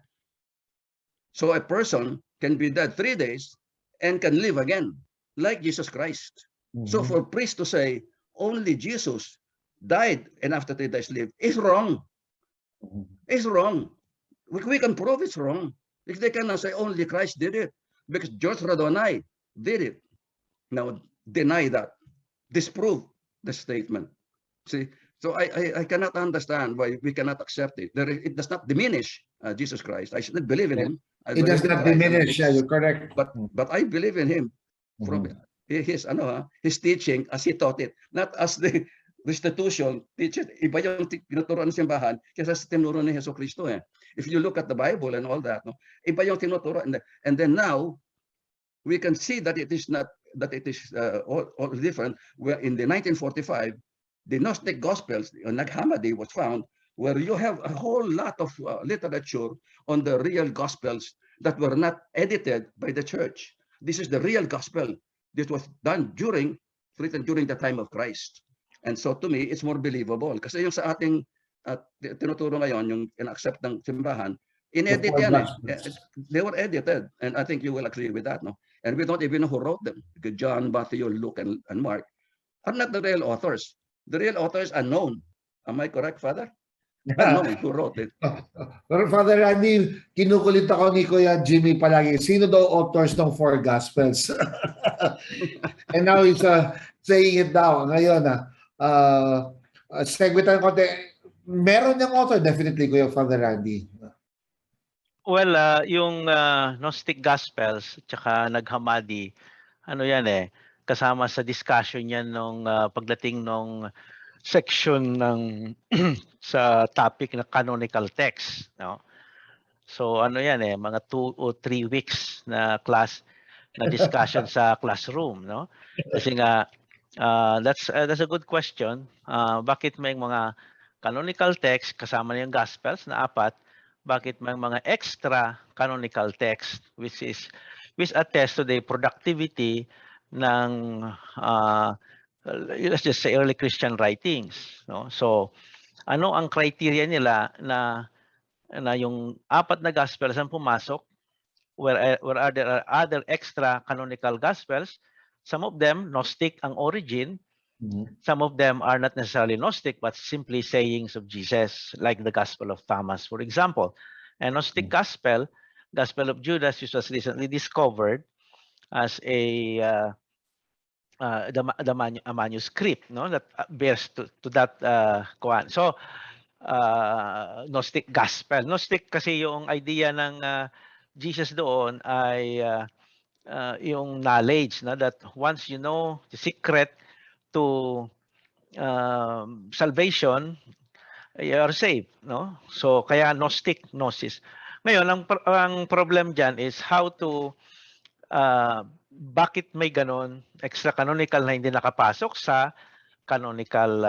So a person can be dead 3 days and can live again, like Jesus Christ. So for priests to say only Jesus died and after 3 days lived is wrong. It's wrong. We can prove it's wrong. If they cannot say only Christ did it, because George Radonai did it. Now deny that. Disprove the statement. See? So I cannot understand why we cannot accept it. It does not diminish Jesus Christ. I should not believe in him. It does not diminish. Yeah, you're correct. But I believe in him from his teaching as he taught it, not as the restitution teaches. Iba yung tinuturuan ng simbahan kaysa sa tinuro ni Jesu Cristo. If you look at the Bible and all that, iba yung tinuturuan. And then now we can see that it is not, that it is all different. Where in the 1945, the Gnostic Gospels, Nag Hammadi was found, where you have a whole lot of literature on the real gospels that were not edited by the church. This is the real gospel. This was done written during the time of Christ. And so to me, it's more believable. Kasi yung sa ating tinuturo ngayon, yung in-accept ng simbahan, The inedit four yan eh. Gospels. They were edited. And I think you will agree with that, no? And we don't even know who wrote them. Because John, Matthew, Luke, and Mark are not the real authors. The real authors are known. Am I correct, Father? Unknown who wrote it. Pero Father Randy, kinukulit ako ni Kuya Jimmy palagi. Sino daw authors ng four Gospels? And now he's saying it now. Ngayon, segwitan ko. Meron ng author, definitely, Kuya Father Randy. Well, yung Gnostic Gospels tsaka Naghamadi, ano yan eh, kasama sa discussion yan nung pagdating nung section ng sa topic na canonical text, no? So ano yan eh, mga 2 or 3 weeks na class na discussion sa classroom, no? Kasi nga that's a good question. Bakit may mga canonical text kasama na yung Gospels na 4? Bakit may mga extra canonical text which attest to the productivity ng let's just say early Christian writings, no? So ano ang criteria nila na yung 4 na gospels ang pumasok, where there are other extra canonical gospels? Some of them Gnostic ang origin. Some of them are not necessarily Gnostic, but simply sayings of Jesus, like the Gospel of Thomas, for example. And Gnostic Gospel, Gospel of Judas, which was recently discovered as a manuscript, no, that bears to that kuan. So, Gnostic Gospel. Gnostic kasi yung idea ng Jesus doon ay yung knowledge, na that once you know the secret to salvation, you are saved, no? So kaya Gnostic, Gnosis. Ngayon ang problem diyan is how to bakit may ganon extra canonical na hindi nakapasok sa canonical.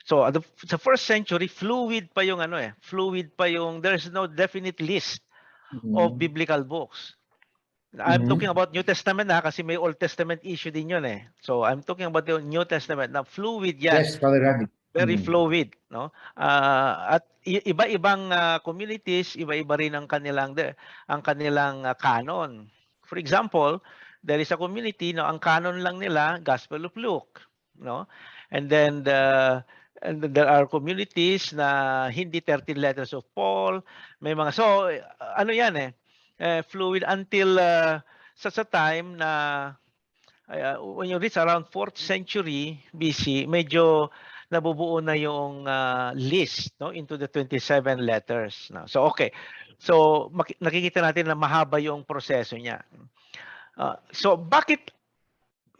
So sa first century, fluid pa yung there's no definite list of biblical books. I'm talking about New Testament na, kasi may Old Testament issue din yun eh. So I'm talking about the New Testament na fluid yan. Yes, Father Randy. Very fluid, no? At iba-ibang communities, iba-iba rin ang kanilang canon. For example, there is a community, no, ang canon lang nila Gospel of Luke, no? And then there are communities na hindi 13 letters of Paul, may mga ano yan eh, fluid until sa time na when you reach around 4th century BC, medyo nabubuo na yung list, no, into the 27 letters, no? So okay. So nakikita natin na mahaba yung proseso niya. So bakit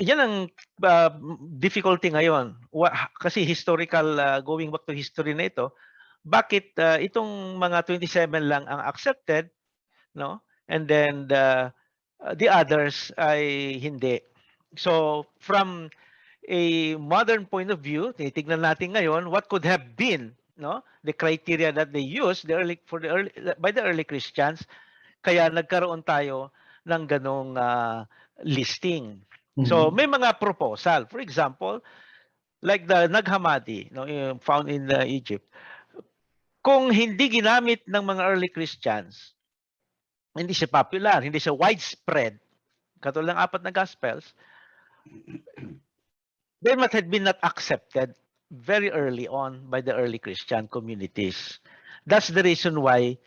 yan ang difficulty ngayon? Kasi historical, going back to history na ito, bakit itong mga 27 lang ang accepted, no? And then the others ay hindi. So from a modern point of view, titignan natin ngayon what could have been, no, the criteria that they used by the early Christians, kaya nagkaroon tayo ng ganong listing. So may mga proposal. For example, like the Naghamadi, no, found in Egypt. Kung hindi ginamit ng mga early Christians, hindi siya popular, hindi siya widespread, katulad ng 4 na Gospels, they must have been not accepted very early on by the early Christian communities. That's the reason why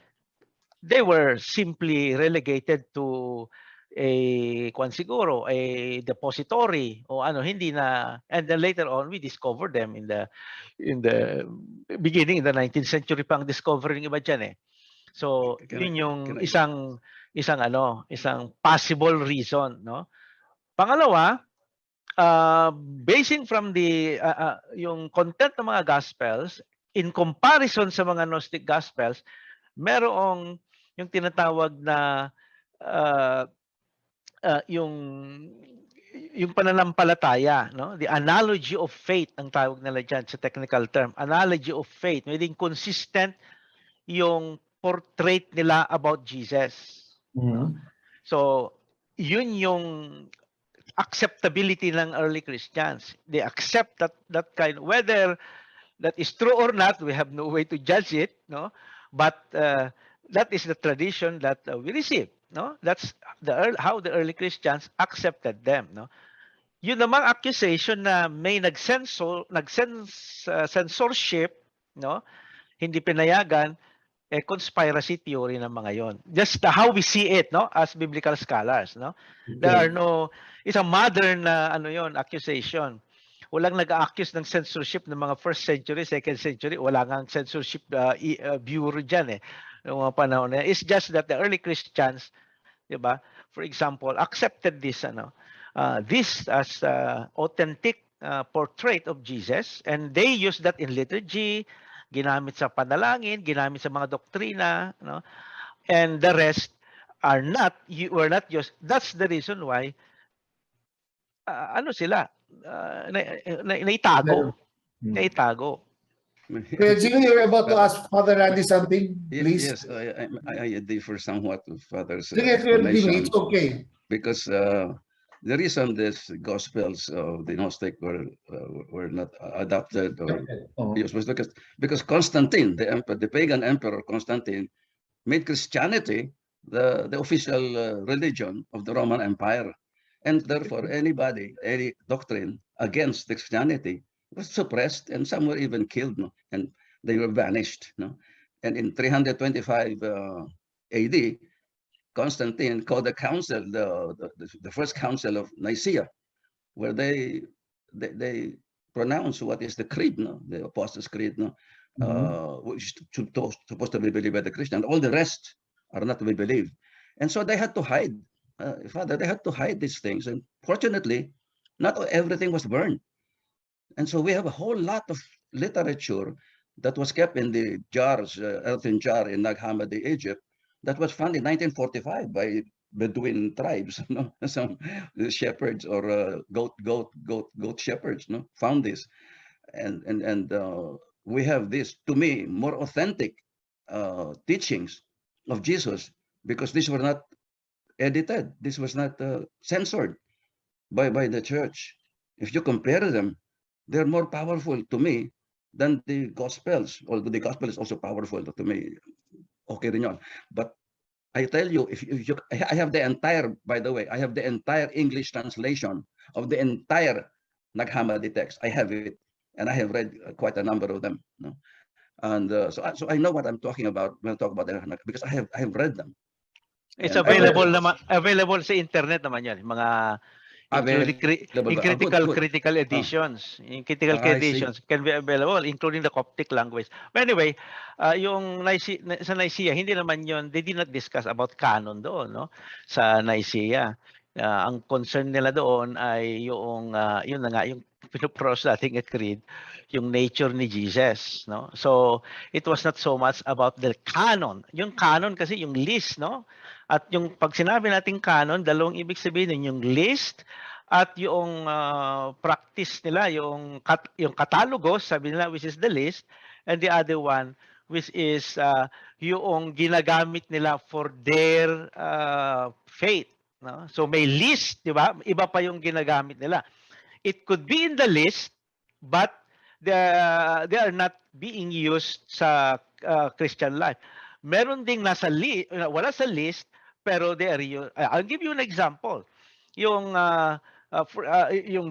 they were simply relegated to a depository o hindi na, and then later on we discovered them in the beginning, in the 19th century pang discovering iba dyan eh. So yun yung isang possible reason, no? Pangalawa, basing from the yung content ng mga gospels in comparison sa mga Gnostic gospels, merong yung tinatawag na yung yung pananampalataya, no? The analogy of faith ang tawag nila dyan sa technical term. Analogy of faith, maging consistent yung portrait nila about Jesus. No? So, yun yung acceptability ng early Christians. They accept that kind, whether that is true or not, we have no way to judge it, no? But that is the tradition that we receive, no? That's how the early Christians accepted them, no? Yun namang accusation na may censorship, no? Hindi pinayagan, conspiracy theory ng mga yon. Just how we see it, no, as biblical scholars, no. There are no, it's a modern accusation. Walang nag-accuse ng censorship ng mga first century, second century. Wala ngang censorship bureau dyan noong mga panahon na. It's just that the early Christians, di ba, for example, accepted this this as authentic portrait of Jesus, and they use that in liturgy, ginamit sa panalangin, ginamit sa mga doktrina, no? And the rest were not used. That's the reason why naitago. Naitago. Reggie, you're about to ask Father Randy something, please. Yes, I differ somewhat with Father's Sige, explanation. it's okay. Because the reason these Gospels of the Gnostic were not adopted or used was because Constantine, the emperor, the pagan emperor Constantine, made Christianity the official religion of the Roman Empire, and therefore any doctrine against Christianity was suppressed, and some were even killed, no? And they were banished. No? And in 325 AD, Constantine called the council, the first council of Nicaea, where they pronounce what is the creed, no? The Apostles' Creed, no? Which is supposed to be believed by the Christian. All the rest are not to be believed. And so they had to hide, Father, they had to hide these things. And fortunately, not everything was burned. And so we have a whole lot of literature that was kept in the jars, earthen jar in Nag Hammadi, Egypt, that was found in 1945 by Bedouin tribes, no? Some shepherds or goat shepherds, no? Found this, and we have this, to me, more authentic teachings of Jesus, because these were not edited, this was not censored by the church. If you compare them, they're more powerful to me than the Gospels, although the Gospel is also powerful to me. Okay rin yun. But I tell you, I have the entire, by the way, I have the entire English translation of the entire Nag Hammadi text. I have it, and I have read quite a number of them. No? And so I know what I'm talking about when I talk about them, because I have read them. It's available sa internet naman yan, mga critical editions. In critical editions can be available, including the Coptic language. But anyway, yung sa Nicaea, hindi naman yun, they did not discuss about canon doon, no? Sa Nicaea. Ang concern nila doon ay yun na nga, yung pinupros nating creed, yung nature ni Jesus, no? So it was not so much about the canon. Yung canon kasi yung list, no? At yung pag sinabi nating canon, dalawang ibig sabihin yung list at yung practice nila, yung katalogos, sabi nila, which is the list, and the other one which is yung ginagamit nila for their faith, no? So may list, di ba? Iba pa yung ginagamit nila. It could be in the list, but they are not being used sa Christian life. Meron ding wala sa list, pero they are used. I'll give you an example. Yung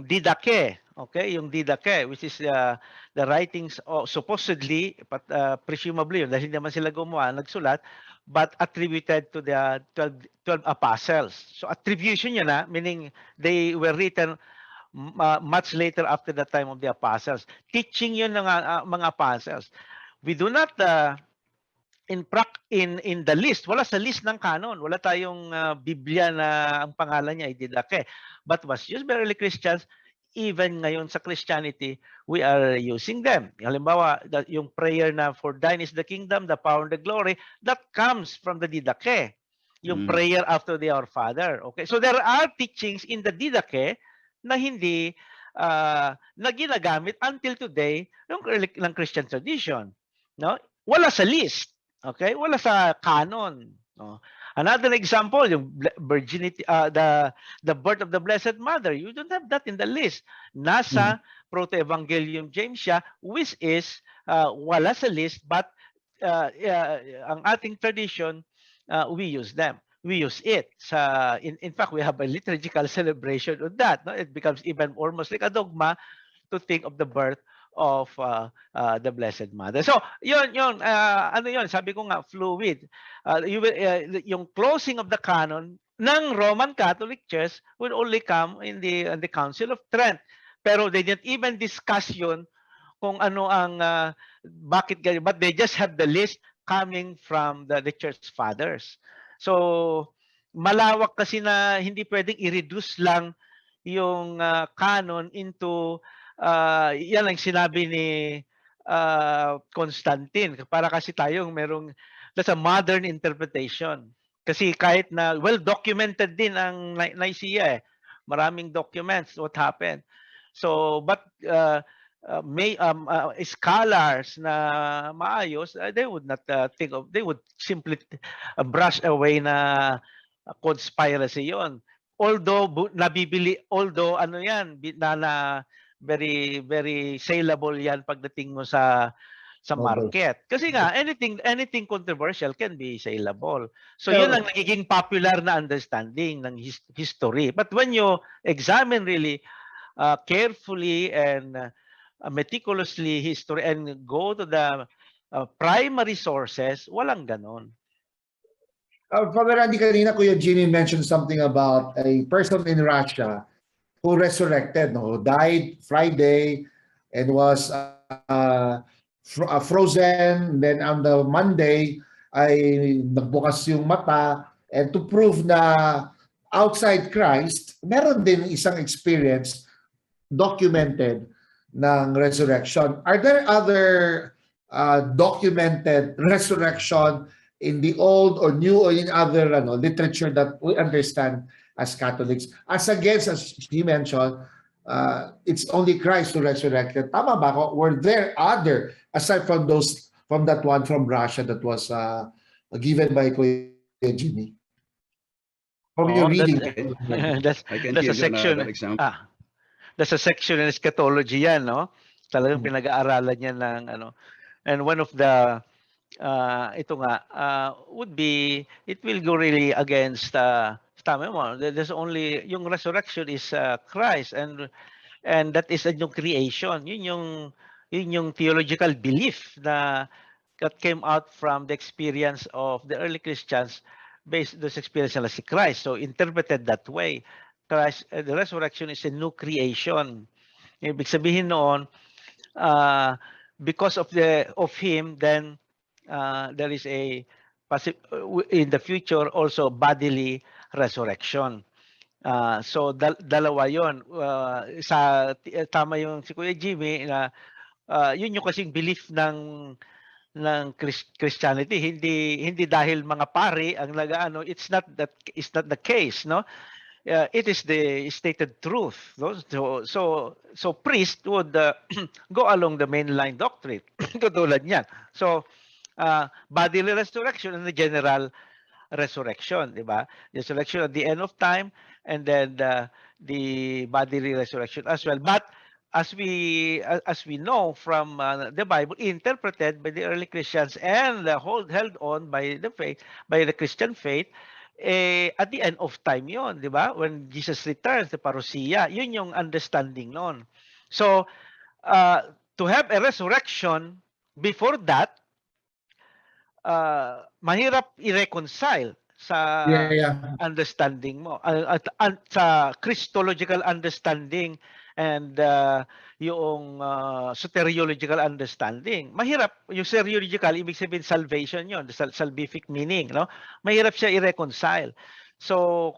Didache, okay? Yung Didache, which is the writings supposedly, but presumably, dahil hindi naman sila gumawa, nagsulat, but attributed to the 12 apostles. So attribution yun meaning they were written much later after the time of the apostles. Teaching yun ng mga apostles. We do not in the list, wala sa list ng canon, wala tayong Biblia na ang pangalan niya ay Didache, but was used by early Christians. Even ngayon sa Christianity, we are using them. Halimbawa, yung prayer na for thine is the kingdom, the power and the glory, that comes from the Didache. Yung prayer after the Our Father. Okay, so there are teachings in the Didache na hindi na ginagamit until today ng Christian tradition, no? Wala sa list, okay? Wala sa canon, no? Another example, yung virginity, the birth of the Blessed Mother, you don't have that in the list. Nasa Proto-Evangelium James siya, which is wala sa list, but ang ating tradition, we use them. We use it. In fact, we have a liturgical celebration of that. No? It becomes even almost like a dogma to think of the birth of the Blessed Mother. So, yun, ano yun, sabi ko nga, fluid. Yung closing of the canon ng Roman Catholic Church will only come in the Council of Trent. Pero they didn't even discuss yun kung ano ang, bakit ganyan, but they just have the list coming from the Church Fathers. So, malawak kasi na hindi pwedeng i-reduce lang yung canon into yan ang sinabi ni Constantine. Para kasi tayong merong, that's a modern interpretation. Kasi kahit na well-documented din ang Nicaea, maraming documents what happened. So, but scholars na maayos, they would not think of, they would simply brush away na conspiracy yon. Although nabibili, although ano yan, na very very saleable yan pagdating mo sa market. Kasi nga anything controversial can be saleable. So yun ang nagiging popular na understanding ng history. But when you examine really carefully and meticulously history and go to the primary sources, walang ganon. Father Randy, kanina Kuya Jimmy mentioned something about a person in Russia who resurrected, no? Died Friday and was frozen. Then on the Monday, ay nagbukas yung mata. And to prove na outside Christ, meron din isang experience documented ng resurrection. Are there other documented resurrection in the old or new or in other literature that we understand as Catholics? As against, as he mentioned, it's only Christ who resurrected. Tama ba ako? Were there other, aside from that one from Russia that was given by Kuya Jimmy? From your reading. That's a section. That's a section in eschatology yan, no? Talagang pinag-aaralan yan ng ano. And one of the ito nga would be, it will go really against tama mo, there's only yung resurrection is Christ, and that is a new creation. Yun yung theological belief that came out from the experience of the early Christians based on this experience nila si Christ. So interpreted that way, Christ, the resurrection is a new creation. Ibig sabihin noon, because of him, then there is a in the future also bodily resurrection. So dalawa yon. Tama yung si Kuya Jimmy na yun yung kasing belief ng Christianity, hindi dahil mga pari ang nagaano. It's not the case, no? It is the stated truth, no? So priest would go along the mainline doctrine katulad niyan. So bodily resurrection and the general resurrection, di ba? The resurrection at the end of time, and then the bodily resurrection as well. But as we know from the Bible, interpreted by the early Christians and held on by the Christian faith, at the end of time yon, di ba? When Jesus returns, the parousia, yun yung understanding noon. So to have a resurrection before that, mahirap i-reconcile sa understanding mo, at sa Christological understanding and yung soteriological understanding. Mahirap yung soteriological, ibig sabihin salvation yon, the salvific meaning, no? Mahirap siya i-reconcile. So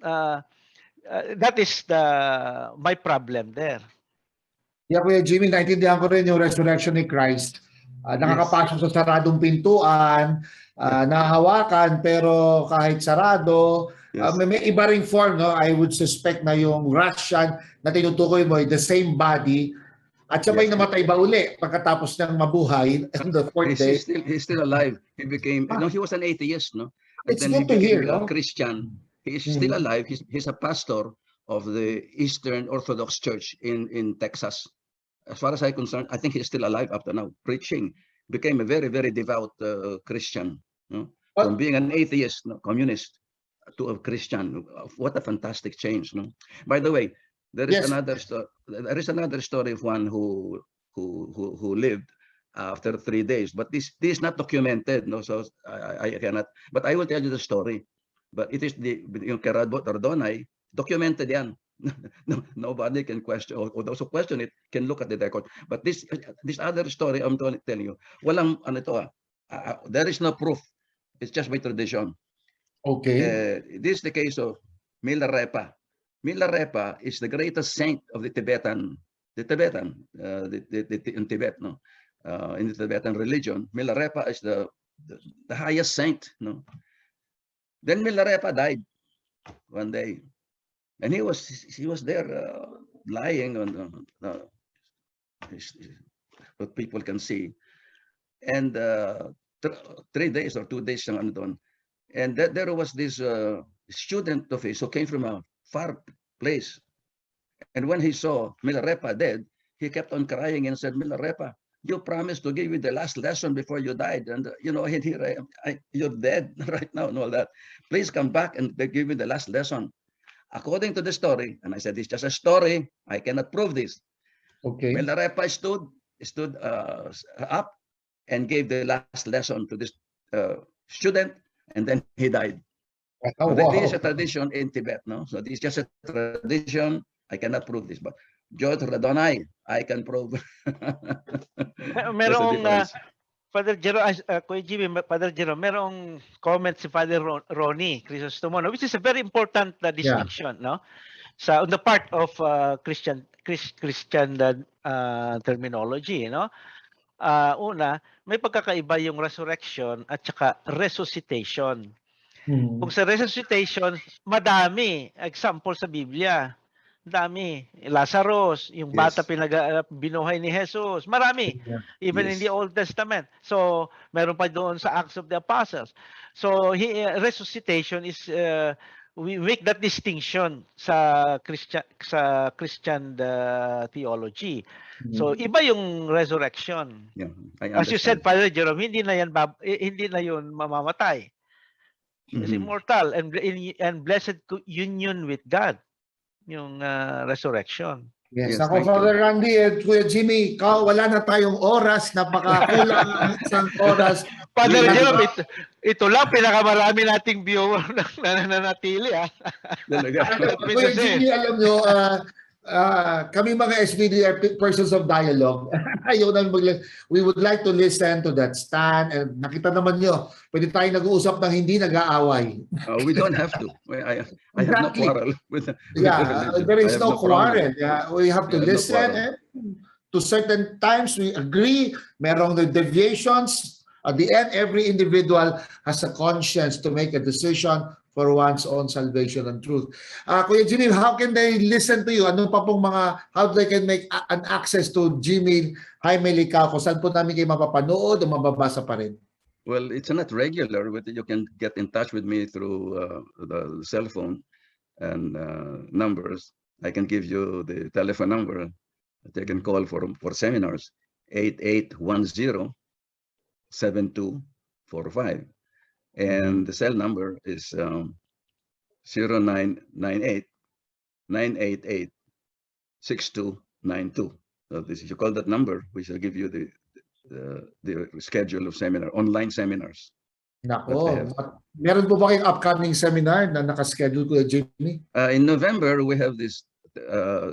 that is my problem there. Yeah, Kuya Jimmy, naintindihan ko rin yung resurrection ni Christ. Nakakapasok sa saradong pintuan, nahahawakan, pero kahit sarado, Yes. May iba ring form, no? I would suspect na yung Russian na tinutukoy mo, the same body, at siya ba'y Yes. namatay ba uli pagkatapos niyang mabuhay on the fourth day? He's still alive. He became, no, he was an atheist, no? And It's then he good to hear, became a no? Christian. He is still Mhm. alive. He's a pastor of the Eastern Orthodox Church in Texas. As far as I'm concerned, I think he's still alive up to now, preaching. Became a very, very devout Christian, no? From being an atheist, no, communist, to a Christian. What a fantastic change, no? By the way, there is Yes. another story of one who lived after 3 days, but this is not documented, no? So I cannot. But I will tell you the story. But it is yung kay Radonay, documented yan. No, nobody can question, or those who question it can look at the record. But this other story I'm telling you, walang ano to, there is no proof. It's just by tradition. Okay. This is the case of Milarepa. Milarepa is the greatest saint of the Tibetan, in Tibet, no, in the Tibetan religion. Milarepa is the highest saint, no. Then Milarepa died one day, and he was there lying on what people can see, and 3 days or 2 days siyang ano doon. And there was this student of his who came from a far place. And when he saw Milarepa dead, he kept on crying and said, Milarepa, you promised to give me the last lesson before you died. And, here I am. You're dead right now and all that. Please come back and give me the last lesson. According to the story, and I said, it's just a story. I cannot prove this. Okay. Milarepa stood up and gave the last lesson to this student, and then he died. Oh, So wow. this is a tradition in Tibet, no? So this is just a tradition. I cannot prove this, but George Radonay, I can prove. There's a Merong difference. Father Jerome, Kuya Jimmy, Father Jerome, merong comment si Father Ronnie Crisostomo, which is a very important distinction, no? On the part of Christian terminology, no? Una, may pagkakaiba yung resurrection at saka resuscitation. Mhm. Kung sa resuscitation, madami example sa Biblia. Dami. Lazarus, yung bata Yes. binuhay ni Jesus. Marami. Even in Yes. the Old Testament. So, meron pa doon sa Acts of the Apostles. So, resuscitation is we make that distinction sa Christian theology. So, iba yung resurrection. Yeah, I As you said, understand. Father Jerome, hindi na yun mamamatay. It's Mhm. immortal and blessed union with God, yung resurrection. Yes. Yes, Ako, thank Father you. Randy at Kuya Jimmy, wala na tayong oras. Napakakulang ang isang oras. Father We- Jerome, ito lang pinakamarami nating viewer na nananatili. Talaga. Kuya Jimmy, alam nyo, kami mga SBD are persons of dialogue. Ayaw namin we would like to listen to that stand. And nakita naman nyo, pwede tayo nag-uusap ng hindi nag-aaway. We don't have to. I have no Exactly. quarrel with the religion. There I is have no problem. quarrel. Yeah, we have to I have no listen. quarrel. To certain times, we agree. Merong the deviations. At the end, every individual has a conscience to make a decision for one's own salvation and truth. Kuya Jimmy, how can they listen to you? Ano pa pong how they can make an access to Jimmy Jaime Licao? Kung saan po namin kayo mapapanood o mababasa pa rin? Well, it's not regular. You can get in touch with me through the cell phone and numbers. I can give you the telephone number that you can call for seminars, 8810-7245. And the cell number is 0998-988-6292. So if you call that number, we shall give you the schedule of online seminars. Nako, meron po ba kayong upcoming seminar na nakaschedule, Kuya Jimmy? In November, we have this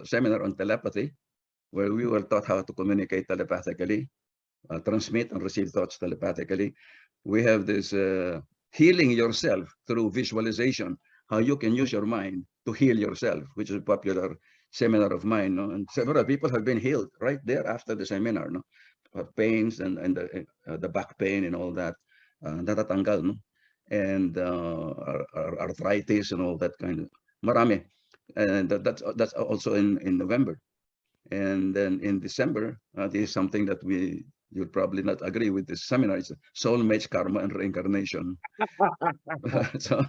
seminar on telepathy, where we were taught how to communicate telepathically, transmit and receive thoughts telepathically. We have this healing yourself through visualization, how you can use your mind to heal yourself, which is a popular seminar of mine. No? And several people have been healed right there after the seminar. No? Pains and the back pain and all that, natatanggal. No? and arthritis and all that kind of marami. And that's also in November. And then in December, this is something that you'll probably not agree with this seminar. It's soulmates, karma, and reincarnation. So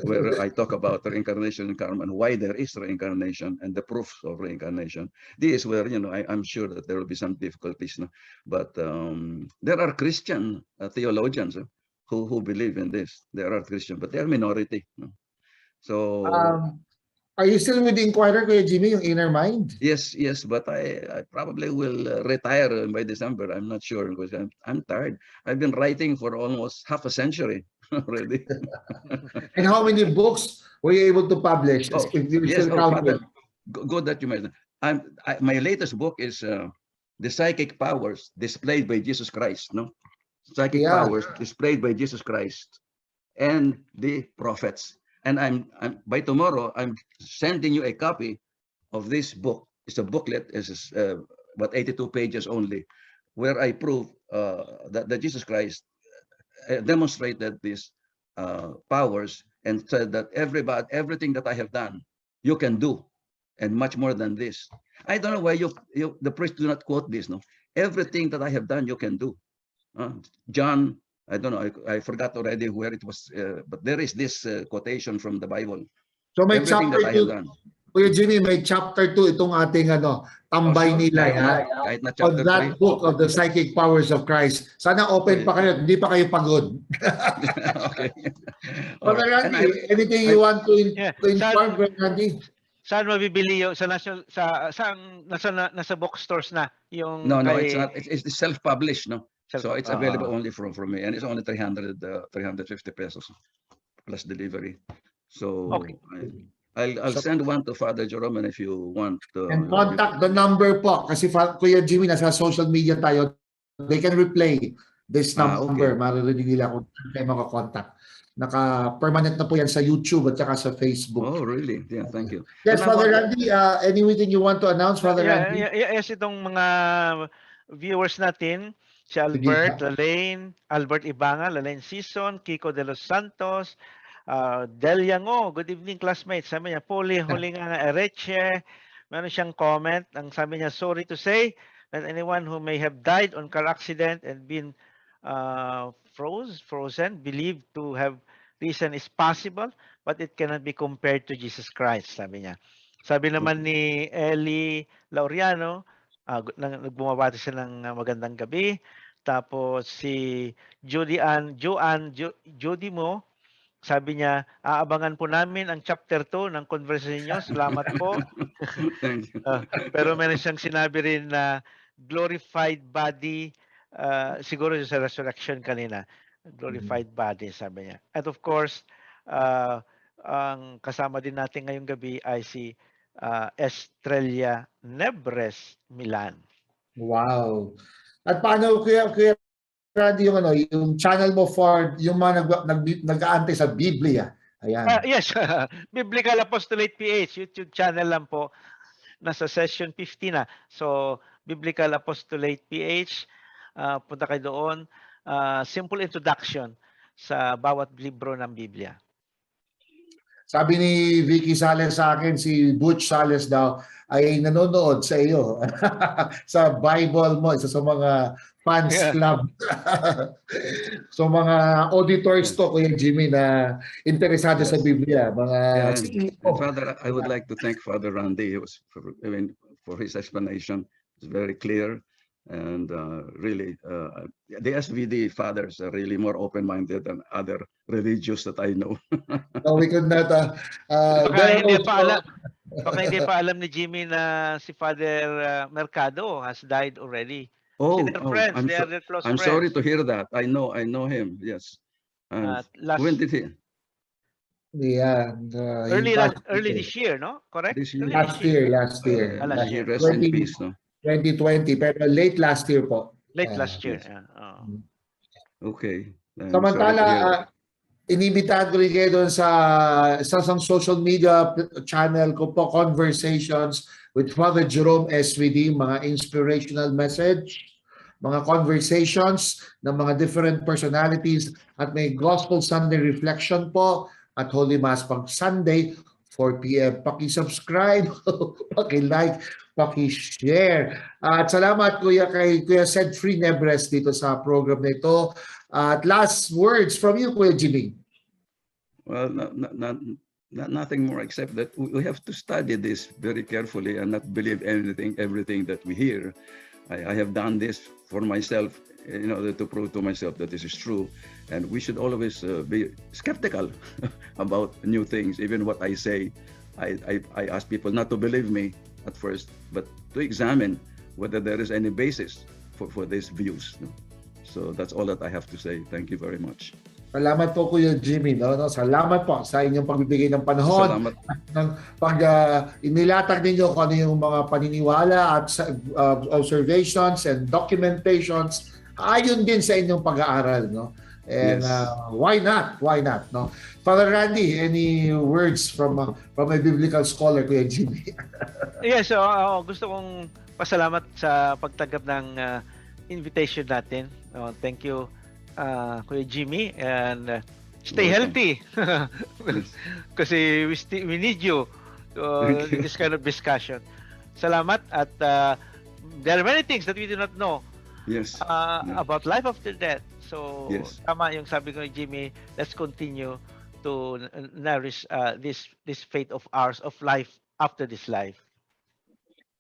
where I talk about reincarnation and karma and why there is reincarnation and the proofs of reincarnation. This is where, I'm sure that there will be some difficulties. No? But there are Christian theologians who believe in this. There are Christian, but they're minority. No? So Are you still with the Inquirer, Kuya Jimmy, yung Inner Mind? yes, but I probably will retire by December. I'm not sure because I'm tired. I've been writing for almost half a century already. And how many books were you able to publish? Oh, If you're yes, still counting. Father, good that you mentioned. My latest book is The Psychic Powers Displayed by Jesus Christ. No, Psychic powers displayed by Jesus Christ and the prophets. And I'm by tomorrow, I'm sending you a copy of this book. It's a booklet. It's about 82 pages only, where I prove that Jesus Christ demonstrated these powers and said that everything that I have done, you can do, and much more than this. I don't know why the priest do not quote this. No, everything that I have done, you can do. John, I don't know, I forgot already where it was, but there is this quotation from the Bible. So may Everything chapter that I have 2, done. Kuya Jimmy, may chapter 2 itong ating Tambay sure. Nilay, Kahit na on chapter that 3. book of the Psychic Powers of Christ. Sana open pa kayo, hindi pa kayo pagod. Okay. Father Alright. Randy, anything you want to inform, Brother Randy? Saan mabibili yung sa national nasa bookstores na yung No, it's not. It's self-published, no. So it's available only from me, and it's only 350 pesos plus delivery. So Okay. I'll send one to Father Jerome, and if you want And contact the number po, kasi Kuya Jimmy, nasa social media tayo, they can replay this number. Okay. Maririnig nila kung kayo makakontakt. Naka-permanent na po yan sa YouTube at saka sa Facebook. Oh, really? Yeah, thank you. Yes, And Father Randy, anything you want to announce, Father Randy? Yes, itong mga viewers natin, si Albert Lalaine, Albert Ibanga, Lalaine Season, Kiko de los Santos, Del Yango, good evening classmates. Sabi niya, Poli Hulinga Ereche, meron siyang comment, ang sabi niya, sorry to say that anyone who may have died on car accident and been frozen, believed to have reason is possible, but it cannot be compared to Jesus Christ, sabi niya. Sabi naman ni Ellie Laureano, nagbumabati siya ng magandang gabi. Tapos si Judy mo, sabi niya, aabangan po namin ang chapter 2 ng conversation niyo. Salamat po. Thank you. Pero meron siyang sinabi rin na glorified body, siguro sa resurrection kanina, glorified body, sabi niya. At of course, ang kasama din natin ngayong gabi ay si Estrella Nebres Milan. Wow. At paano, Kuya Randy, yung channel mo for yung mga nag-aantay sa Biblia? Ayan. Yes, Biblical Apostolate PH, YouTube channel lang po. Nasa session 50 na. So, Biblical Apostolate PH, punta kayo doon. Simple introduction sa bawat libro ng Biblia. Sabi ni Vicky Sales sa akin, si Butch Sales daw, ay nanonood sa iyo sa Bible mo, isa sa mga fans club. So mga auditors to, Kuya Jimmy, na interesado sa Biblia. Mga and Father, I would like to thank Father Randy. For his explanation. It's very clear. And really, the SVD fathers are really more open-minded than other religious that I know. No, we could not. Baka hindi pa alam ni Jimmy na si Father Mercado has died already. Oh, friends. They are their close I'm friends. sorry to hear that. I know him. Yes. When did he? Yeah. Early this year, no? Correct? This year. Last year. Last year. Rest in peace, no? 2020, pero late last year po. Late last year. Yes. Okay. Samantala, inibitahan ko rin kayo doon sa isang social media channel ko po, Conversations with Father Jerome SVD, mga inspirational message, mga conversations ng mga different personalities at may Gospel Sunday Reflection po at Holy Mass pag Sunday 4 p.m. Paki-subscribe, paki-like, paki-share. At salamat kay Kuya Sedfrey Nebres dito sa program na ito. At last words from you, Kuya Jimmy. Well, nothing more except that we have to study this very carefully and not believe everything that we hear. I have done this for myself in order to prove to myself that this is true. And we should always be skeptical about new things. Even what I say, I ask people not to believe me at first, but to examine whether there is any basis for these views. So that's all that I have to say. Thank you very much. Salamat po Kuya Jimmy. No? Salamat po sa inyong pagbibigay ng panahon. Salamat. Pag inilatag ninyo kung ano yung mga paniniwala at observations and documentations, ayon din sa inyong pag-aaral. No? And Yes. Why not? Why not? No? Father Randy, any words from a biblical scholar, Kuya Jimmy? Yes, so gusto kong pasalamat sa pagtanggap ng invitation natin. Thank you, Kuya Jimmy, and stay Welcome. healthy. Kasi we need you Thank you. in this kind of discussion. Salamat at there are many things that we do not know Yes. about life after death. So Yes. tama yung sabi ko ni Jimmy, let's continue to nourish this faith of ours of life after this life.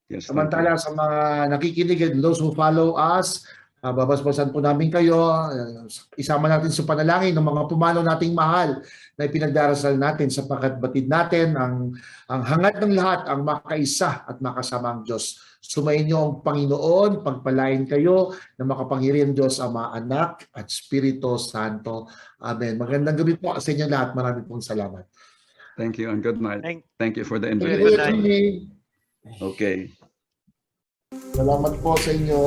Yes. Thank you. Samantala sa mga nakikinig and those who follow us, babasbasan po namin kayo. Isama natin sa panalangin ng mga pumanaw nating mahal na ipinagdarasal natin sapagkat batid natin ang hangad ng lahat ang makaisa at makasama ang Diyos. Sumayin niyo ang Panginoon, pagpalain kayo na makapangyarihan Diyos Ama, Anak at Espiritu Santo. Amen. Magandang gabi po sa inyo lahat. Maraming pong salamat. Thank you and good night. Thank you for the Good invitation. night. Okay. Salamat po sa inyo.